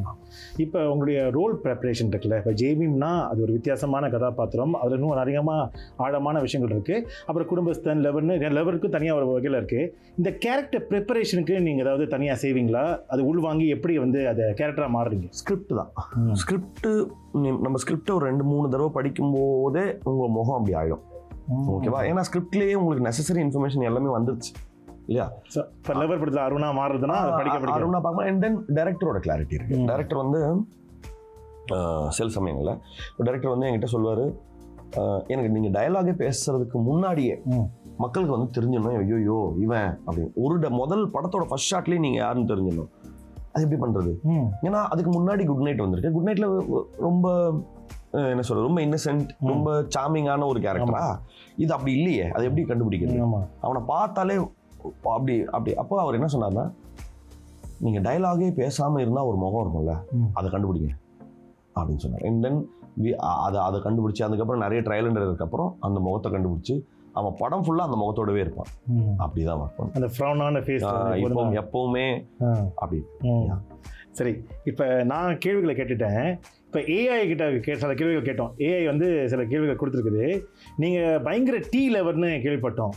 இப்போ உங்களுடைய ரோல் ப்ரிப்பரேஷன் இருக்குல்ல, இப்போ ஜேபிஎம்னா அது ஒரு வித்தியாசமான கதாபாத்திரம், அதில் இன்னும் அதிகமாக ஆழமான விஷயங்கள் இருக்குது. அப்புறம் குடும்பஸ்தன் லெவருக்கு தனியாக ஒரு வகையில் இருக்குது. இந்த கேரக்டர் ப்ரிப்பரேஷனுக்கு நீங்கள் ஏதாவது தனியாக செய்வீங்களா, அது உள்வாங்கி எப்படி வந்து அதை கேரக்டராக மாறுறீங்க? ஸ்கிரிப்ட் தான். நம்ம ஸ்கிரிப்டை ஒரு 2-3 தடவை படிக்கும் போதே உங்கள் முகம் அப்படி ஆகிடும். ஓகேவா? ஏன்னா ஸ்கிரிப்ட்லேயே உங்களுக்கு நெசசரி இன்ஃபர்மேஷன் எல்லாமே வந்துருச்சு இல்லையா? இப்போ லெவர் படத்தில் அருணா மாறுறதுன்னா அருணா பார்க்கலாம். அண்ட் தென் டைரக்டரோட கிளாரிட்டி இருக்கு. டைரக்டர் வந்து சில சமயங்களில் டைரக்டர் வந்து என்கிட்ட சொல்லுவார், எனக்கு நீங்கள் டயலாகே பேசுறதுக்கு முன்னாடியே மக்களுக்கு வந்து தெரிஞ்சிடணும், ஐயோ இவன் அப்படின்னு முதல் படத்தோட ஃபர்ஸ்ட் ஷாட்லேயே நீங்கள் யாருன்னு தெரிஞ்சிடணும். அது எப்படி பண்ணுறது? ஏன்னா அதுக்கு முன்னாடி குட் நைட் வந்திருக்கு. குட் நைட்டில் ரொம்ப என்ன சொல்றது, ரொம்ப இன்னசென்ட், ரொம்ப சாமிங்கான ஒரு கேரக்டரா. இது அப்படி இல்லையே, அது எப்படி கண்டுபிடிக்கிறது? அவனை பார்த்தாலே அப்படி அப்போ அவர் என்ன சொன்னார்னா, நீங்கள் டயலாகே பேசாமல் இருந்தால் ஒரு முகம் இருக்கும்ல, அதை கண்டுபிடிங்க அப்படின்னு சொன்னார். அண்ட் தென் அதை கண்டுபிடிச்சி அதுக்கப்புறம் நிறைய ட்ரையல் அண்ட் எரருக்கு அப்புறம் அந்த முகத்தை கண்டுபிடிச்சி அவன் படம் ஃபுல்லாக அந்த முகத்தோடவே இருப்பான். அப்படிதான் இருப்பான், அந்த ஃப்ரௌனான ஃபேஸ் எப்பவுமே அப்படி. சரி, இப்போ நான் கேள்விகளை கேட்டுட்டேன். இப்போ ஏஐ கிட்ட சில கேள்விகள் கேட்டோம். ஏஐ வந்து சில கேள்விகள் கொடுத்துருக்குது. நீங்கள் பயங்கர டீ லவர்னு கேள்விப்பட்டோம்.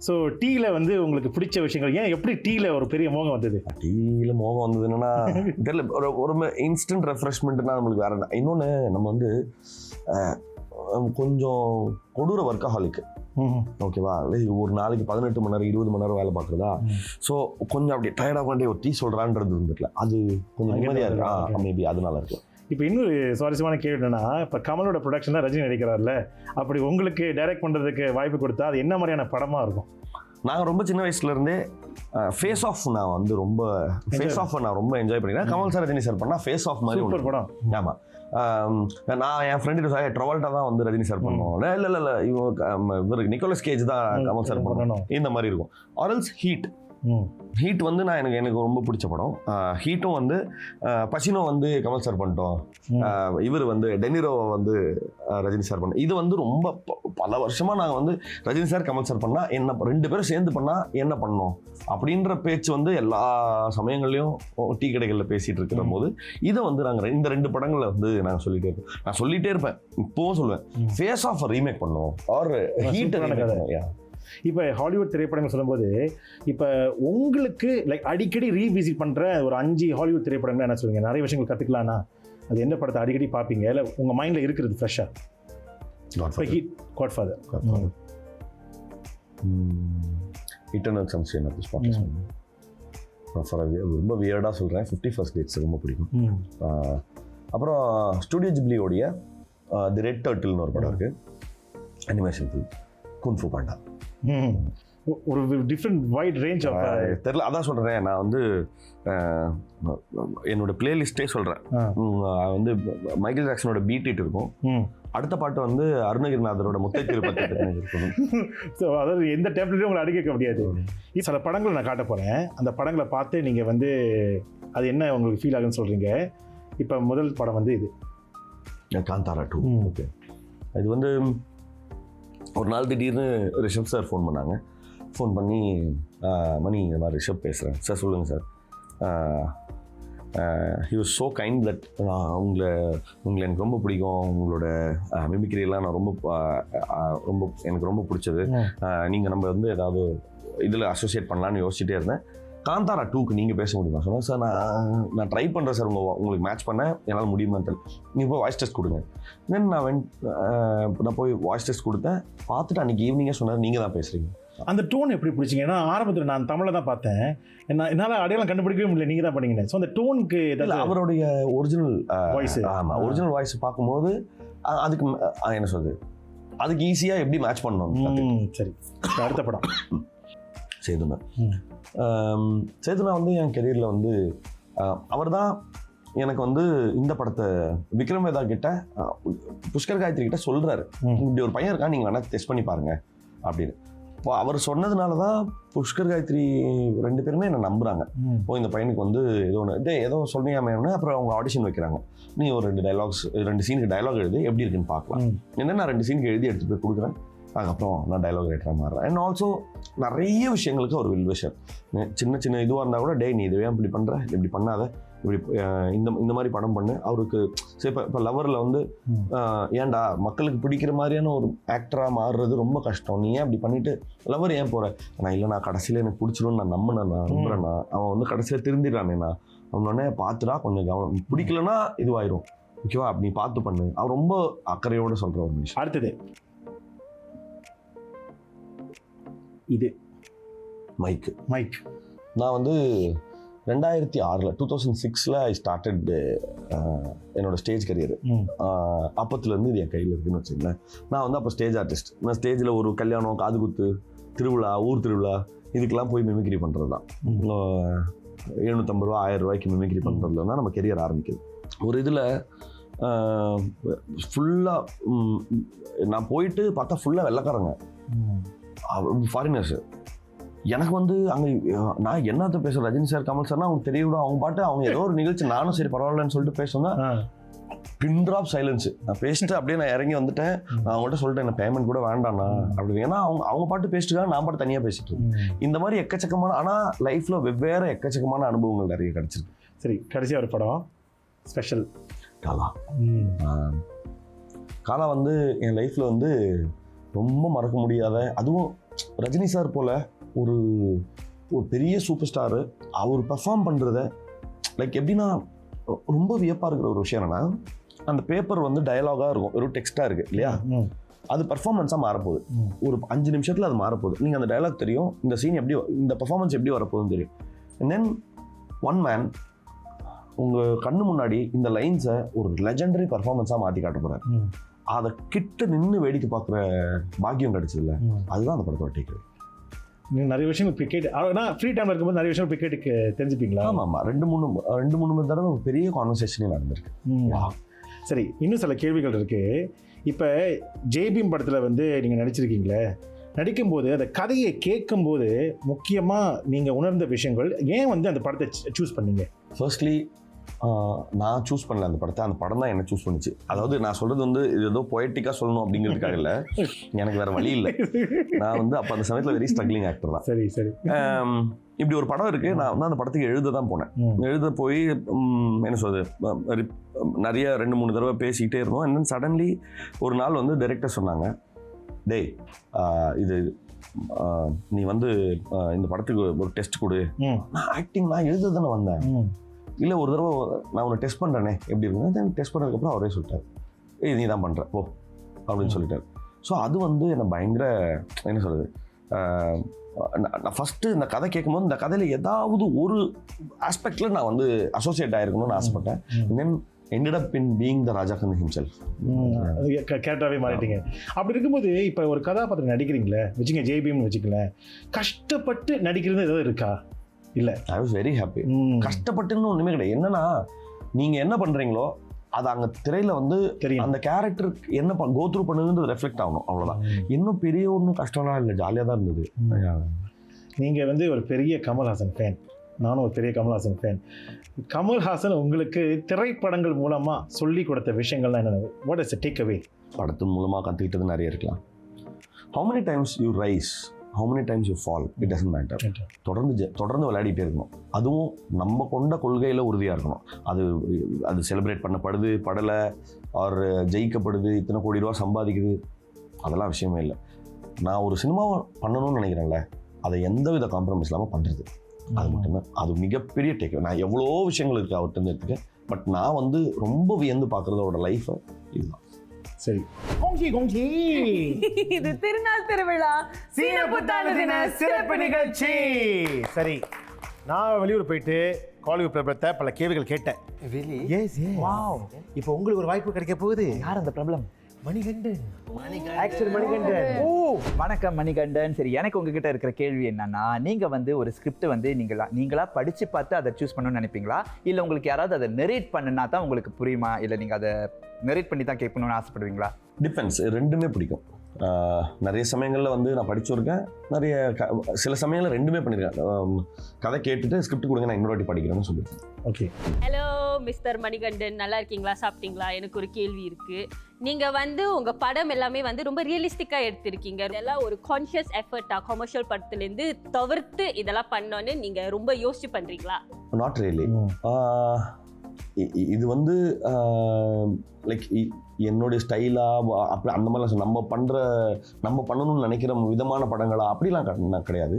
ஸோ டீயில் வந்து உங்களுக்கு பிடிச்ச விஷயங்கள் ஏன், எப்படி டீயில் ஒரு பெரிய மோகம் வந்தது? டீயில் மோகம் வந்தது என்னன்னா தெரியல, ஒரு இன்ஸ்டன்ட் ரெஃப்ரெஷ்மெண்ட்னா நம்மளுக்கு வேற என்ன. இன்னொன்று நம்ம வந்து கொஞ்சம் கொடூர ஒர்க்கஹாலிக்கு. ஓகேவா? ஒரு நாளைக்கு 18 மணி நேரம் 20 மணி நேரம் வேலை பார்க்குறதா. ஸோ கொஞ்சம் அப்படி டயர்டாக வேண்டிய ஒரு டீ சொல்கிறான்றது இருந்துருக்கல, அது கொஞ்சம் நிம்மதியாக இருக்கா, மேபி அதனால இருக்கு. இப்போ இன்னொரு சுவாரஸ்யமான கேள்வி என்னன்னா, இப்போ கமலோட ப்ரொடக்ஷனில் ரஜினி நடிக்கிறார்ல, அப்படி உங்களுக்கு டைரக்ட் பண்ணுறதுக்கு வாய்ப்பு கொடுத்தா அது என்ன மாதிரியான படமாக இருக்கும்? நாங்கள் ரொம்ப சின்ன வயசுலேருந்தே ஃபேஸ் ஆஃப் நான் ரொம்ப என்ஜாய் பண்ணிக்கிறேன். கமல் சார் ரஜினி சார் பண்ணால் ஃபேஸ் ஆஃப் மாதிரி ஒரு படம். ஆமாம், நான் என் ஃப்ரெண்டு ட்ரவல்ட்டா தான் வந்து ரஜினி சார் பண்ணுவோம். இல்லை இவருக்கு நிக்கோலஸ் கேஜ் தான் கமல் சார் பண்ணணும், இந்த மாதிரி இருக்கும். ஆரல்ஸ் ஹீட் வந்து எனக்கு ரொம்ப பிடிச்ச படம். ஹீட்டும் வந்து பசினோ வந்து கமல் சார் பண்ணிட்டோம். இவர் வந்து டெனிரோவை வந்து ரஜினி சார் பண்ணோம். இது வந்து ரொம்ப பல வருஷமாக நாங்கள் வந்து ரஜினி சார் கமல் சார் பண்ணால் என்ன, 2 பேரும் சேர்ந்து பண்ணால் என்ன பண்ணோம் அப்படின்ற பேச்சு வந்து எல்லா சமயங்கள்லையும் டீ கடைகளில் பேசிகிட்டு இருக்கிற போது இதை வந்து நாங்கள் இந்த 2 படங்களை வந்து நாங்கள் சொல்லிகிட்டே இருப்பேன். இப்போவும் சொல்லுவேன், ஃபேஸ் ஆஃப் ரீமேக் பண்ணோம், ஆர் ஹீட். இப்போ ஹாலிவுட் திரைப்படங்கள் சொல்லும்போது, இப்போ உங்களுக்கு அடிக்கடி ரீவிசிட் பண்ணுற ஒரு 5 ஹாலிவுட் திரைப்படங்கள் என்ன சொல்லுவீங்க? நிறைய விஷயங்கள் கற்றுக்கலாம்னா அது எந்த படத்தை அடிக்கடி பார்ப்பீங்க, இல்லை உங்கள் மைண்டில் இருக்கிறது ஃப்ரெஷ்ஷாக? Godfather, Eternal Sunshine of the Spotless Mind. ரொம்ப வியர்டாக சொல்கிறேன், 51st Dates ரொம்ப பிடிக்கும். அப்புறம் ஸ்டுடியோ ஜிப்ளியோடைய தி ரெட் டர்ட்டில்னு ஒரு படம் இருக்குது, அனிமேஷன் ஃபில்ம், குன்ஃபு பாண்டா. ஒரு டிஃப்ரெண்ட் வைட் ரேஞ்ச் ஆஃப் தெரியல, அதான் சொல்கிறேன். நான் வந்து என்னோட பிளேலிஸ்ட்டே சொல்கிறேன். வந்து மைக்கேல் ஜாக்சனோட பீட் இட் இருக்கும், அடுத்த பாட்டு வந்து அருணகிரிநாதரோட முத்தை திருப்பதி இருக்கும். ஸோ அதாவது எந்த டேப்லெட்டும் உங்களை அடிக்க முடியாது. சில படங்களை நான் காட்ட போகிறேன், அந்த படங்களை பார்த்து நீங்கள் வந்து அது என்ன உங்களுக்கு ஃபீல் ஆகுன்னு சொல்கிறீங்க. இப்போ முதல் படம் வந்து இது காந்தாரா 2. ஓகே, இது வந்து ஒரு நாள் திடீர்னு ரிஷப் சார் ஃபோன் பண்ணாங்க. ஃபோன் பண்ணி, மணி இந்த மாதிரி ரிஷப் பேசுகிறேன் சார், சொல்லுங்கள் sir. He was so kind that உங்களை எனக்கு ரொம்ப பிடிக்கும், உங்களோட மிமிக்ரியெல்லாம் நான் ரொம்ப எனக்கு ரொம்ப பிடிச்சது. நீங்கள் நம்ம வந்து ஏதாவது இதில் அசோசியேட் பண்ணலான்னு யோசிச்சுட்டே இருந்தேன். காந்தாரா 2க்கு நீங்கள் பேச முடியுமா சொன்னேன். சார் நான் ட்ரை பண்ணுறேன் சார், உங்களுக்கு மேட்ச் பண்ண என்னால் முடியுமான்னு தெரியல, நீங்கள் போய் வாய்ஸ் டெஸ்ட் கொடுங்க. தென் நான் போய் வாய்ஸ் டெஸ்ட் கொடுத்தேன். பார்த்துட்டு அன்றைக்கி ஈவினிங்கே சொன்னார், நீங்கள் தான் பேசுகிறீங்க. அந்த டோன் எப்படி பிடிச்சிங்க? ஏன்னா ஆரம்பத்தில் நான் தமிழில் தான் பார்த்தேன், என்னால் அடையாளம் கண்டுபிடிக்கவே முடியல, நீங்கள் தான் பண்ணீங்க. ஸோ அந்த டோனுக்கு அவருடைய ஒரிஜினல் வாய்ஸ், ஆமாம், ஒரிஜினல் வாய்ஸ் பார்க்கும்போது அதுக்கு என்ன சொல்றது, அதுக்கு ஈஸியாக எப்படி மேட்ச் பண்ணணும். சரி, அடுத்த படம் சேதுனா. சேதுனா வந்து என் கெரியரில் வந்து அவர் தான் எனக்கு வந்து இந்த படத்தை விக்ரம் வேதா கிட்ட புஷ்கர் காயத்ரி கிட்ட சொல்கிறாரு, இப்படி ஒரு பையன் இருக்கா, நீங்கள் வேணா டெஸ்ட் பண்ணி பாருங்க அப்படின்னு. இப்போ அவர் சொன்னதுனால தான் புஷ்கர் காயத்ரி 2 பேருமே என்னை நம்புறாங்க. இந்த பையனுக்கு வந்து ஏதோ சொன்னியாமேன்னு அப்புறம் அவங்க ஆடிஷன் வைக்கிறாங்க. நீ ஒரு 2 சீனுக்கு டயலாக் எழுதி எப்படி இருக்குன்னு பார்க்கலாம். என்ன நான் 2 சீனுக்கு எழுதி எடுத்து போய் கொடுக்குறேன். அதுக்கப்புறம் நான் டயலாக் ரைட்டராக மாறுறேன். அண்ட் ஆல்சோ நிறைய விஷயங்களுக்கு ஒரு வில்வேஷர். சின்ன சின்ன இதுவாக இருந்தால் கூட டே நீ இதுவே இப்படி பண்ணுற, இப்படி பண்ணாத, இப்படி இந்த மாதிரி படம் பண்ணு. அவருக்கு சரி இப்போ லவரில் வந்து ஏன்டா மக்களுக்கு பிடிக்கிற மாதிரியான ஒரு ஆக்டராக மாறுறது ரொம்ப கஷ்டம், நீ ஏன் அப்படி பண்ணிட்டு லவர் ஏன் போகிற? நான் இல்லை, நான் கடைசியில் எனக்கு பிடிச்சிடும்னு நான் நம்புறேன்னா அவன் வந்து கடைசியில் திருந்திடுறானேண்ணா, அவனோடனே பார்த்துடா கொஞ்சம் கவனம், பிடிக்கலன்னா இதுவாயிரும், ஓகேவா, அப்படி பார்த்து பண்ணு. அவர் ரொம்ப அக்கறையோடு சொல்கிற ஒரு விஷயம். அடுத்தது இது மைக். நான் வந்து 2006 2006 ஐ ஸ்டார்டட் என்னோட ஸ்டேஜ் கரியர். அப்பத்துலேருந்து இது என் கையில் இருக்குன்னு வச்சுங்களேன். நான் வந்து அப்போ ஸ்டேஜ் ஆர்டிஸ்ட். நான் ஸ்டேஜில் ஒரு கல்யாணம், காது குத்து, திருவிழா, ஊர் திருவிழா, இதுக்கெல்லாம் போய் மிமிக்ரி பண்ணுறது தான். 750 ரூபா 1000 ரூபாய்க்கு மிமிக்ரி பண்ணுறதுல தான் நம்ம கெரியர் ஆரம்பிக்குது. ஒரு இதில் ஃபுல்லாக நான் போயிட்டு பார்த்தா ஃபுல்லாக வெள்ளைக்காரங்க, ஃபாரினர்ஸு. எனக்கு வந்து அங்கே நான் என்னத்தை பேசுகிறேன், ரஜினி சார், கமல் சார்னா அவங்க தெரியவிடும். அவங்க பாட்டு அவங்க ஏதோ ஒரு நிகழ்ச்சி, நானும் சரி பரவாயில்லன்னு சொல்லிட்டு பேசுனா பின் ட்ராப் சைலன்ஸு. நான் பேசிட்டு அப்படியே நான் இறங்கி வந்துட்டேன். நான் அவங்கள்ட்ட சொல்லிட்டேன் என்ன பேமெண்ட் கூட வேண்டாண்ணா அப்படி. ஏன்னா அவங்க பாட்டு பேசிட்டுக்காக நான் பாட்டு தனியாக பேசிட்டு இருக்கேன். இந்த மாதிரி எக்கச்சக்கமான, ஆனால் லைஃப்பில் வெவ்வேறு எக்கச்சக்கமான அனுபவங்கள் நிறைய கிடச்சிருக்கு. சரி, கடைசியாக ஒரு படம் ஸ்பெஷல். காலா வந்து என் லைஃப்பில் வந்து ரொம்ப மறக்க முடியாத, அதுவும் ரஜினி சார் போல் ஒரு பெரிய சூப்பர் ஸ்டாரு அவர் பெர்ஃபார்ம் பண்ணுறத லைக் எப்படின்னா ரொம்ப வியப்பாக இருக்கிற ஒரு விஷயம் என்னன்னா, அந்த பேப்பர் வந்து டயலாகாக இருக்கும், ஒரு டெக்ஸ்ட்டாக இருக்குது இல்லையா, அது பர்ஃபார்மன்ஸாக மாறப்போகுது. ஒரு 5 நிமிஷத்தில் அது மாறப்போகுது. நீங்கள் அந்த டயலாக் தெரியும், இந்த சீன் எப்படி, இந்த பர்ஃபார்மன்ஸ் எப்படி வரப்போகுதுன்னு தெரியும். அண்ட் தென் ஒன் மேன் உங்கள் கண்ணு முன்னாடி இந்த லைன்ஸை ஒரு லெஜெண்டரி பர்ஃபார்மன்ஸாக மாற்றி காட்ட போகிறார். அதை கிட்ட நின்று வேடிக்கை பார்க்குற பாக்கியம் கிடைச்சதில்ல, அதுதான் அந்த படத்தோட டேக்அவே. நீங்கள் நிறைய விஷயம் கிரிக்கெட், ஆனால் ஃப்ரீ டைமில் இருக்கும்போது நிறைய விஷயம் கிரிக்கெட்டுக்கு தெரிஞ்சுப்பீங்களா? ஆமாம், 2-3 தடவை ஒரு பெரிய கான்வர்சேஷனே நடந்திருக்கு. சரி, இன்னும் சில கேள்விகள் இருக்குது. இப்போ ஜெய்பீம் படத்தில் வந்து நீங்கள் நடிச்சிருக்கீங்களே, நடிக்கும்போது அந்த கதையை கேட்கும்போது முக்கியமாக நீங்கள் உணர்ந்த விஷயங்கள், ஏன் வந்து அந்த படத்தை சூஸ் பண்ணீங்க? ஃபர்ஸ்ட்லி நான் சூஸ் பண்ணல அந்த படத்தை, அந்த படம் தான் என்ன சூஸ் பண்ணிச்சு. அதாவது நான் சொல்கிறது வந்து இது ஏதோ பொயட்டிக்காக சொல்லணும் அப்படிங்கிறதுக்காக இல்லை, எனக்கு வேறு வழி இல்லை. நான் வந்து அப்போ அந்த சமயத்தில் வெரி ஸ்ட்ரகிளிங் ஆக்டர் தான். சரி சரி. இப்படி ஒரு படம் இருக்குது, நான் வந்து அந்த படத்துக்கு எழுத தான் போனேன். எழுத போய் என்ன சொல்கிறது, நிறைய 2-3 தடவை பேசிக்கிட்டே இருந்தோம். அண்ட் தென் சடன்லி ஒரு நாள் வந்து டைரக்டர் சொன்னாங்க, டேய் இது நீ வந்து இந்த படத்துக்கு ஒரு டெஸ்ட் கொடு. நான் ஆக்டிங் நான் எழுத தானே வந்தேன், இல்லை ஒரு தடவை நான் உன்னை டெஸ்ட் பண்ணுறேனே எப்படி இருக்குன்னு. தென் டெஸ்ட் பண்ணதுக்கப்புறம் அவரே சொல்லிட்டார், நீ தான் பண்ணுற போ அப்படின்னு சொல்லிட்டார். ஸோ அது வந்து என்னை பயங்கர என்ன சொல்கிறது, நான் ஃபஸ்ட்டு இந்த கதை கேட்கும்போது இந்த கதையில் ஏதாவது ஒரு ஆஸ்பெக்டில் நான் வந்து அசோசியேட் ஆகிருக்கணும்னு ஆசைப்பட்டேன். தென் ended up in being the Rajakhan himself. கேரக்டராகவே மாறிட்டீங்க. அப்படி இருக்கும்போது இப்போ ஒரு கதாபாத்திரம் நடிக்கிறீங்களே வச்சுங்க, ஜெய்பீம்னு வச்சுக்கலேன், கஷ்டப்பட்டு நடிக்கிறது ஏதாவது இருக்கா? இல்லை, ஐ வாஸ் வெரி ஹாப்பி. கஷ்டப்பட்டுன்னு ஒன்றுமே கிடையாது. என்னன்னா நீங்கள் என்ன பண்ணுறீங்களோ அது அங்கே திரையில் வந்து தெரியும், அந்த கேரக்டர் என்ன கோ த்ரூ பண்ணுதுன்றது ரெஃப்ளெக்ட் ஆகணும், அவ்வளோதான். இன்னும் பெரிய ஒன்றும் கஷ்டம்லாம் இல்லை, ஜாலியாக தான் இருந்தது. நீங்கள் வந்து ஒரு பெரிய கமல்ஹாசன் ஃபேன், நானும் ஒரு பெரிய கமல்ஹாசன் ஃபேன். கமல்ஹாசன் உங்களுக்கு திரைப்படங்கள் மூலமாக சொல்லி கொடுத்த விஷயங்கள்லாம் என்னென்ன? What is the take away? படத்தின் மூலமாக கற்றுக்கிட்டது நிறைய இருக்கலாம். how many times you rise, how many times you fall, it doesn't matter. தொடர்ந்து விளையாடிட்டே இருக்கணும். அதுவும் நம்ம கொண்ட கொள்கையில் உறுதியாக இருக்கணும். அது செலிப்ரேட் பண்ணப்படுது, படலை, ஆர் ஜெயிக்கப்படுது, இத்தனை கோடி ரூபா சம்பாதிக்குது, அதெல்லாம் விஷயமே இல்லை. நான் ஒரு சினிமாவை பண்ணணும்னு நினைக்கிறேன்ல, அதை எந்த வித காம்ப்ரமைஸ் இல்லாமல் பண்ணுறது, அது மட்டும்தான். அது மிகப்பெரிய டேக். நான் எவ்வளோ விஷயங்கள் இருக்குது அவர்கிட்ட இருக்கேன், பட் நான் வந்து ரொம்ப வியந்து பார்க்குறதோட லைஃப்பை இதுதான். சரி, கோங்கி கோங்கி, இது திருநாள் திருவிழா சீன புத்தாண்டு தின சிறப்பு நிகழ்ச்சி. சரி, நான் வெளியூர் போயிட்டு காலிவுட் பிரபலத்தை பல கேள்விகள் கேட்டேன். Really? Yes yes. வாவ். இப்போ உங்களுக்கு ஒரு வாய்ப்பு கிடைக்க போகுது. யார் அந்த பிரபலம்? மணிகண்டன் ஆக்டர் மணிகண்டன். ஓ வணக்கம் மணிகண்டன். சரி, எனக்கு உங்ககிட்ட இருக்கிற கேள்வி என்னன்னா, நீங்க வந்து ஒரு ஸ்கிரிப்ட் வந்து நீங்களா படிச்சு பார்த்து அதை சூஸ் பண்ணணும்னு நினைப்பீங்களா, இல்ல உங்களுக்கு யாராவது அதை நெரேட் பண்ணுனா தான் உங்களுக்கு புரியுமா, இல்ல நீங்க அதை நெரேட் பண்ணி தான் கேட்கணும்னு ஆசைப்படுவீங்களா? டிஃபென்ஸ் ரெண்டுமே பிடிக்கும். நிறைய சமயங்களில் வந்து நான் படிச்சிருக்கேன், நிறைய சில சமயங்களில் ரெண்டுமே பண்ணியிருக்கேன். கதை கேட்டுட்டு ஸ்கிரிப்ட் கொடுங்க, நான் இன்னொரு வாட்டி படிக்கிறேன்னு சொல்லியிருக்கேன். ஓகே. ஹலோ மிஸ்டர் மணிகண்டன், நல்லா இருக்கீங்களா? சாப்பிட்டீங்களா? எனக்கு ஒரு கேள்வி இருக்கு. நீங்க வந்து உங்க படம் எல்லாமே வந்து ரொம்ப ரியலிஸ்டிக்கா எடுத்திருக்கீங்க. இதெல்லாம் ஒரு கான்ஷியஸ் எஃபர்ட்டா கமர்ஷியல் படத்துலேருந்து தவிர்த்து இதெல்லாம் பண்ணோன்னு நீங்க ரொம்ப யோசிச்சு பண்றீங்களா? Not really. இது வந்து லைக் என்னுடைய ஸ்டைலாக அப்படி அந்த மாதிரிலாம் நம்ம பண்ணணும்னு நினைக்கிற விதமான படங்களா அப்படிலாம் கிடையாது.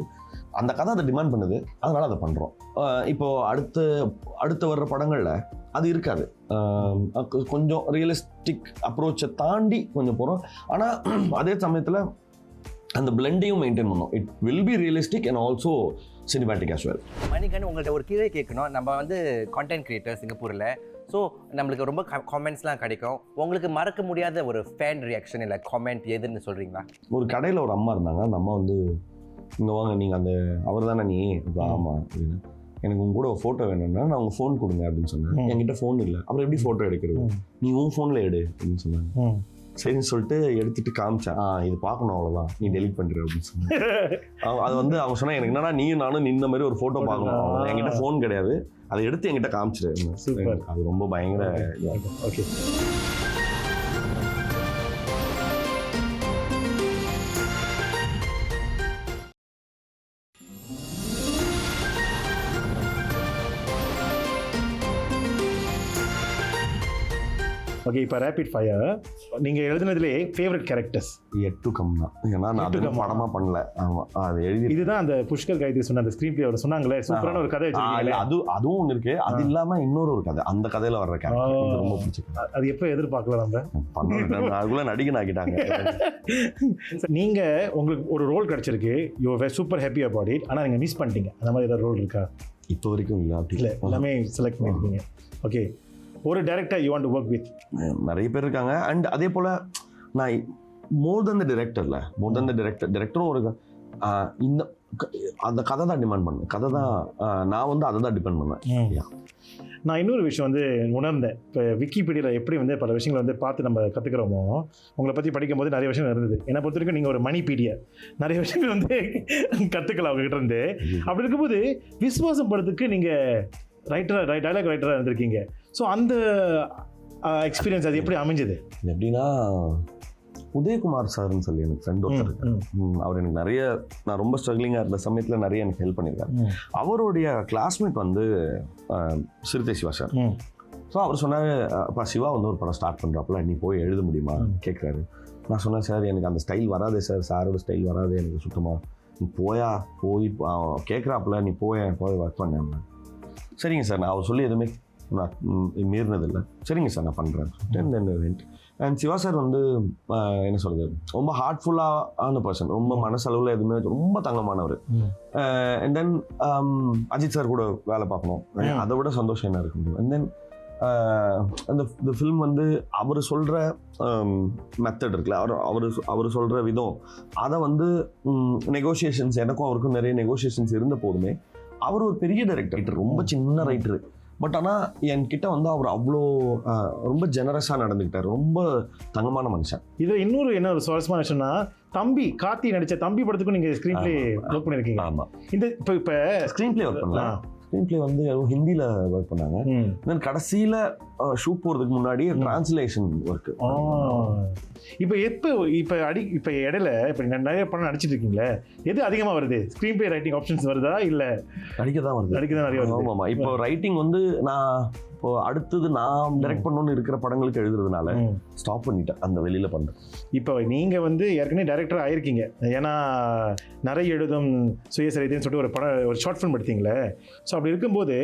அந்த கதை அதை டிமாண்ட் பண்ணுது, அதனால் அதை பண்ணுறோம். இப்போது அடுத்து வர்ற படங்களில் அது இருக்காது. கொஞ்சம் ரியலிஸ்டிக் அப்ரோச்சை தாண்டி கொஞ்சம் போகிறோம். ஆனால் அதே சமயத்தில் அந்த பிளெண்டையும் மெயின்டைன் பண்ணோம். It will be realistic and also cinematic as well. Manikandan, உங்கள்கிட்ட ஒரு கீழே கேட்கணும். நம்ம வந்து கான்டென்ட் கிரியேட்டர் சிங்கப்பூரில், ஸோ நம்மளுக்கு ரொம்ப காமெண்ட்ஸ்லாம் கிடைக்கும். உங்களுக்கு மறக்க முடியாத ஒரு ஃபேன் ரியாக்ஷன் இல்லை காமெண்ட் எதுன்னு சொல்கிறீங்களா? ஒரு கடையில் ஒரு அம்மா இருந்தாங்க. அந்த அம்மா வந்து, இங்கே வாங்க, நீங்கள் அந்த அவர் தானே நீ? ஆமாம் அப்படின்னு. எனக்கு உங்க கூட ஒரு ஃபோட்டோ வேணும்னா நான் உங்கள் ஃபோன் கொடுங்க அப்படின்னு சொன்னேன். என்கிட்ட ஃபோன் இல்லை, அப்புறம் எப்படி ஃபோட்டோ எடுக்கிறது? நீ உன் ஃபோனில் எடு அப்படின்னு சொன்னாங்க. சரின்னு சொல்லிட்டு எடுத்துட்டு காமிச்சேன். இது பார்க்கணும், அவ்வளோதான், நீ டெலிட் பண்ணுற அப்படின்னு சொன்னேன். அது வந்து அவங்க சொன்னா, எனக்கு என்னன்னா நீயும் நானும் நின்ன மாதிரி ஒரு ஃபோட்டோ பார்க்கணும், என்கிட்ட ஃபோன் கிடையாது, அதை எடுத்து என்கிட்ட காமிச்சிரு. அது ரொம்ப பயங்கர. ஓகே. ஓகே, இப்போ ரேபிட் ஃபயர். நீங்கள் எழுதுனதுலே ஃபேவரட் கேரக்டர்ஸ்? எட்டு கம் தான். ஏன்னா நான் அது படமாக பண்ணல. ஆமாம், அது எழுதி. இதுதான் அந்த புஷ்கர் கைதி சொன்ன அந்த ஸ்க்ரீன் பிளே அவர் சொன்னாங்களே, சூப்பரான ஒரு கதை வச்சிருக்கீங்க. அதுவும் ஒன்று இருக்கு. அது இல்லாமல் இன்னொரு கதை, அந்த கதையில் வர்ற கேரக்டர் ரொம்ப பிடிச்சிருக்கு. அது எப்போ எதிர்பார்க்கலாம் நம்ம பண்ண? அதுக்குள்ளே நடிகன் ஆக்கிட்டாங்க. நீங்கள் உங்களுக்கு ஒரு ரோல் கிடச்சிருக்கு, you were super happy about it, ஆனால் நீங்கள் மிஸ் பண்ணிட்டீங்க, அந்த மாதிரி ஏதாவது ரோல் இருக்கா? இப்போ வரைக்கும் இல்லை. அப்படி இல்லை, எல்லாமே செலக்ட் பண்ணியிருக்கீங்க. ஓகே. ஒரு director you want to work with? நிறைய பேர் இருக்காங்க. அண்ட் அதே போல் நான் மோர் தென் த டிரெக்டரும் ஒரு இந்த அந்த கதை தான் டிமாண்ட் பண்ணேன். கதை தான் நான் வந்து அதை தான் டிபெண்ட் பண்ணேன். நான் இன்னொரு விஷயம் வந்து உணர்ந்தேன். இப்போ விக்கிபீடியாவில் எப்படி வந்து பல விஷயங்களை வந்து பார்த்து நம்ம கற்றுக்கிறோமோ, உங்களை பற்றி படிக்கும்போது நிறைய விஷயம் இருந்தது. என்னை பொறுத்த வரைக்கும் நீங்கள் ஒரு மணிபீடியா, நிறைய விஷயங்கள் வந்து கற்றுக்கலாம் அவங்ககிட்ட இருந்து. அப்படி இருக்கும்போது விஸ்வாசம் படத்துக்கு நீங்கள் டைலாக் ரைட்டராக இருந்திருக்கீங்க. ஸோ அந்த எக்ஸ்பீரியன்ஸ் அது எப்படி அமைஞ்சது? எப்படின்னா, உதயகுமார் சார்னு சொல்லி எனக்கு ஃப்ரெண்ட் ஒருத்தர் இருக்காரு. அவர் எனக்கு நிறைய, நான் ரொம்ப ஸ்ட்ரகிளிங்காக இருந்த சமயத்தில் நிறைய எனக்கு ஹெல்ப் பண்ணியிருக்காரு. அவருடைய கிளாஸ்மேட் வந்து சிறுத்தை சிவா சார். ஸோ அவர் சொன்னார், அப்பா சிவா வந்து ஒரு படம் ஸ்டார்ட் பண்ணுறாப்புல, நீ போய் எழுத முடியுமா கேட்குறாரு. நான் சொன்னேன், சார் எனக்கு அந்த ஸ்டைல் வராது சார், சாரோட ஸ்டைல் வராது எனக்கு சுத்தமாக, நீ போய் கேட்குறாப்புல, நீ போய் ஒர்க் பண்ணேன். சரிங்க சார், நான் அவர் சொல்லி எதுவுமே நான் மீறினதில்லை. சரிங்க சார், நான் பண்ணுறேன். அண்ட் சிவா சார் வந்து என்ன சொல்கிறது, ரொம்ப ஹார்ட்ஃபுல்லான பர்சன், ரொம்ப மனசளவில் எதுவுமே ரொம்ப தங்கமானவர். அண்ட் தென் அஜித் சார் கூட வேலை பார்க்கணும், அதை விட சந்தோஷம் என்ன இருக்கு. அண்ட் தென் அந்த ஃபிலிம் வந்து அவர் சொல்கிற மெத்தட் இருக்குல்ல, அவர் சொல்கிற விதம், அதை வந்து நெகோசியேஷன்ஸ், எனக்கும் அவருக்கும் நிறைய நெகோசியேஷன்ஸ் இருந்த போதுமே, அவர் ஒரு பெரிய டைரக்டர், ரொம்ப சின்ன ரைட்டரு. பட் ஆனால் என்கிட்ட வந்து அவர் அவ்வளோ ரொம்ப ஜெனரஸாக நடந்துக்கிட்டார், ரொம்ப தங்கமான மனுஷன். இதில் இன்னொரு என்ன ஒரு சுவாரஸ்யமான விஷயம்னா, தம்பி கார்த்தி நடித்த தம்பி படத்துக்கும் நீங்கள் ஸ்க்ரீன் பிளே ஒர்க் பண்ணியிருக்கீங்க. ஆமாம், இந்த இப்போ ஸ்க்ரீன் பிளே ஒர்க் பண்ணலாம். ஸ்க்ரீன் பிளே வந்து ஹிந்தியில் ஒர்க் பண்ணாங்க. தென் கடைசியில் ஷூட் போகிறதுக்கு முன்னாடி டிரான்ஸ்லேஷன் ஒர்க்கு. இப்போ இடையில இப்போ நிறைய படம் நடிச்சிட்டு இருக்கீங்களே, எது அதிகமாக வருது? ஸ்க்ரீன் பிளே ரைட்டிங் ஆப்ஷன்ஸ் வருதா இல்லை நடிக்க தான் நிறைய வருது? ஆமாம், இப்போ ரைட்டிங் வந்து நான் இப்போ அடுத்தது நான் டைரக்ட் பண்ணணும்னு இருக்கிற படங்களுக்கு எழுதுறதுனால ஸ்டாப் பண்ணிட்டேன், அந்த வெளியில் பண்ணுறேன். இப்போ நீங்கள் வந்து ஏற்கனவே டைரக்டர் ஆயிருக்கீங்க, ஏன்னா நிறைய எழுதும் சுயசரிதைன்னு சொல்லிட்டு ஒரு ஷார்ட் ஃபிலிம் எடுத்தீங்களே. ஸோ அப்படி இருக்கும்போது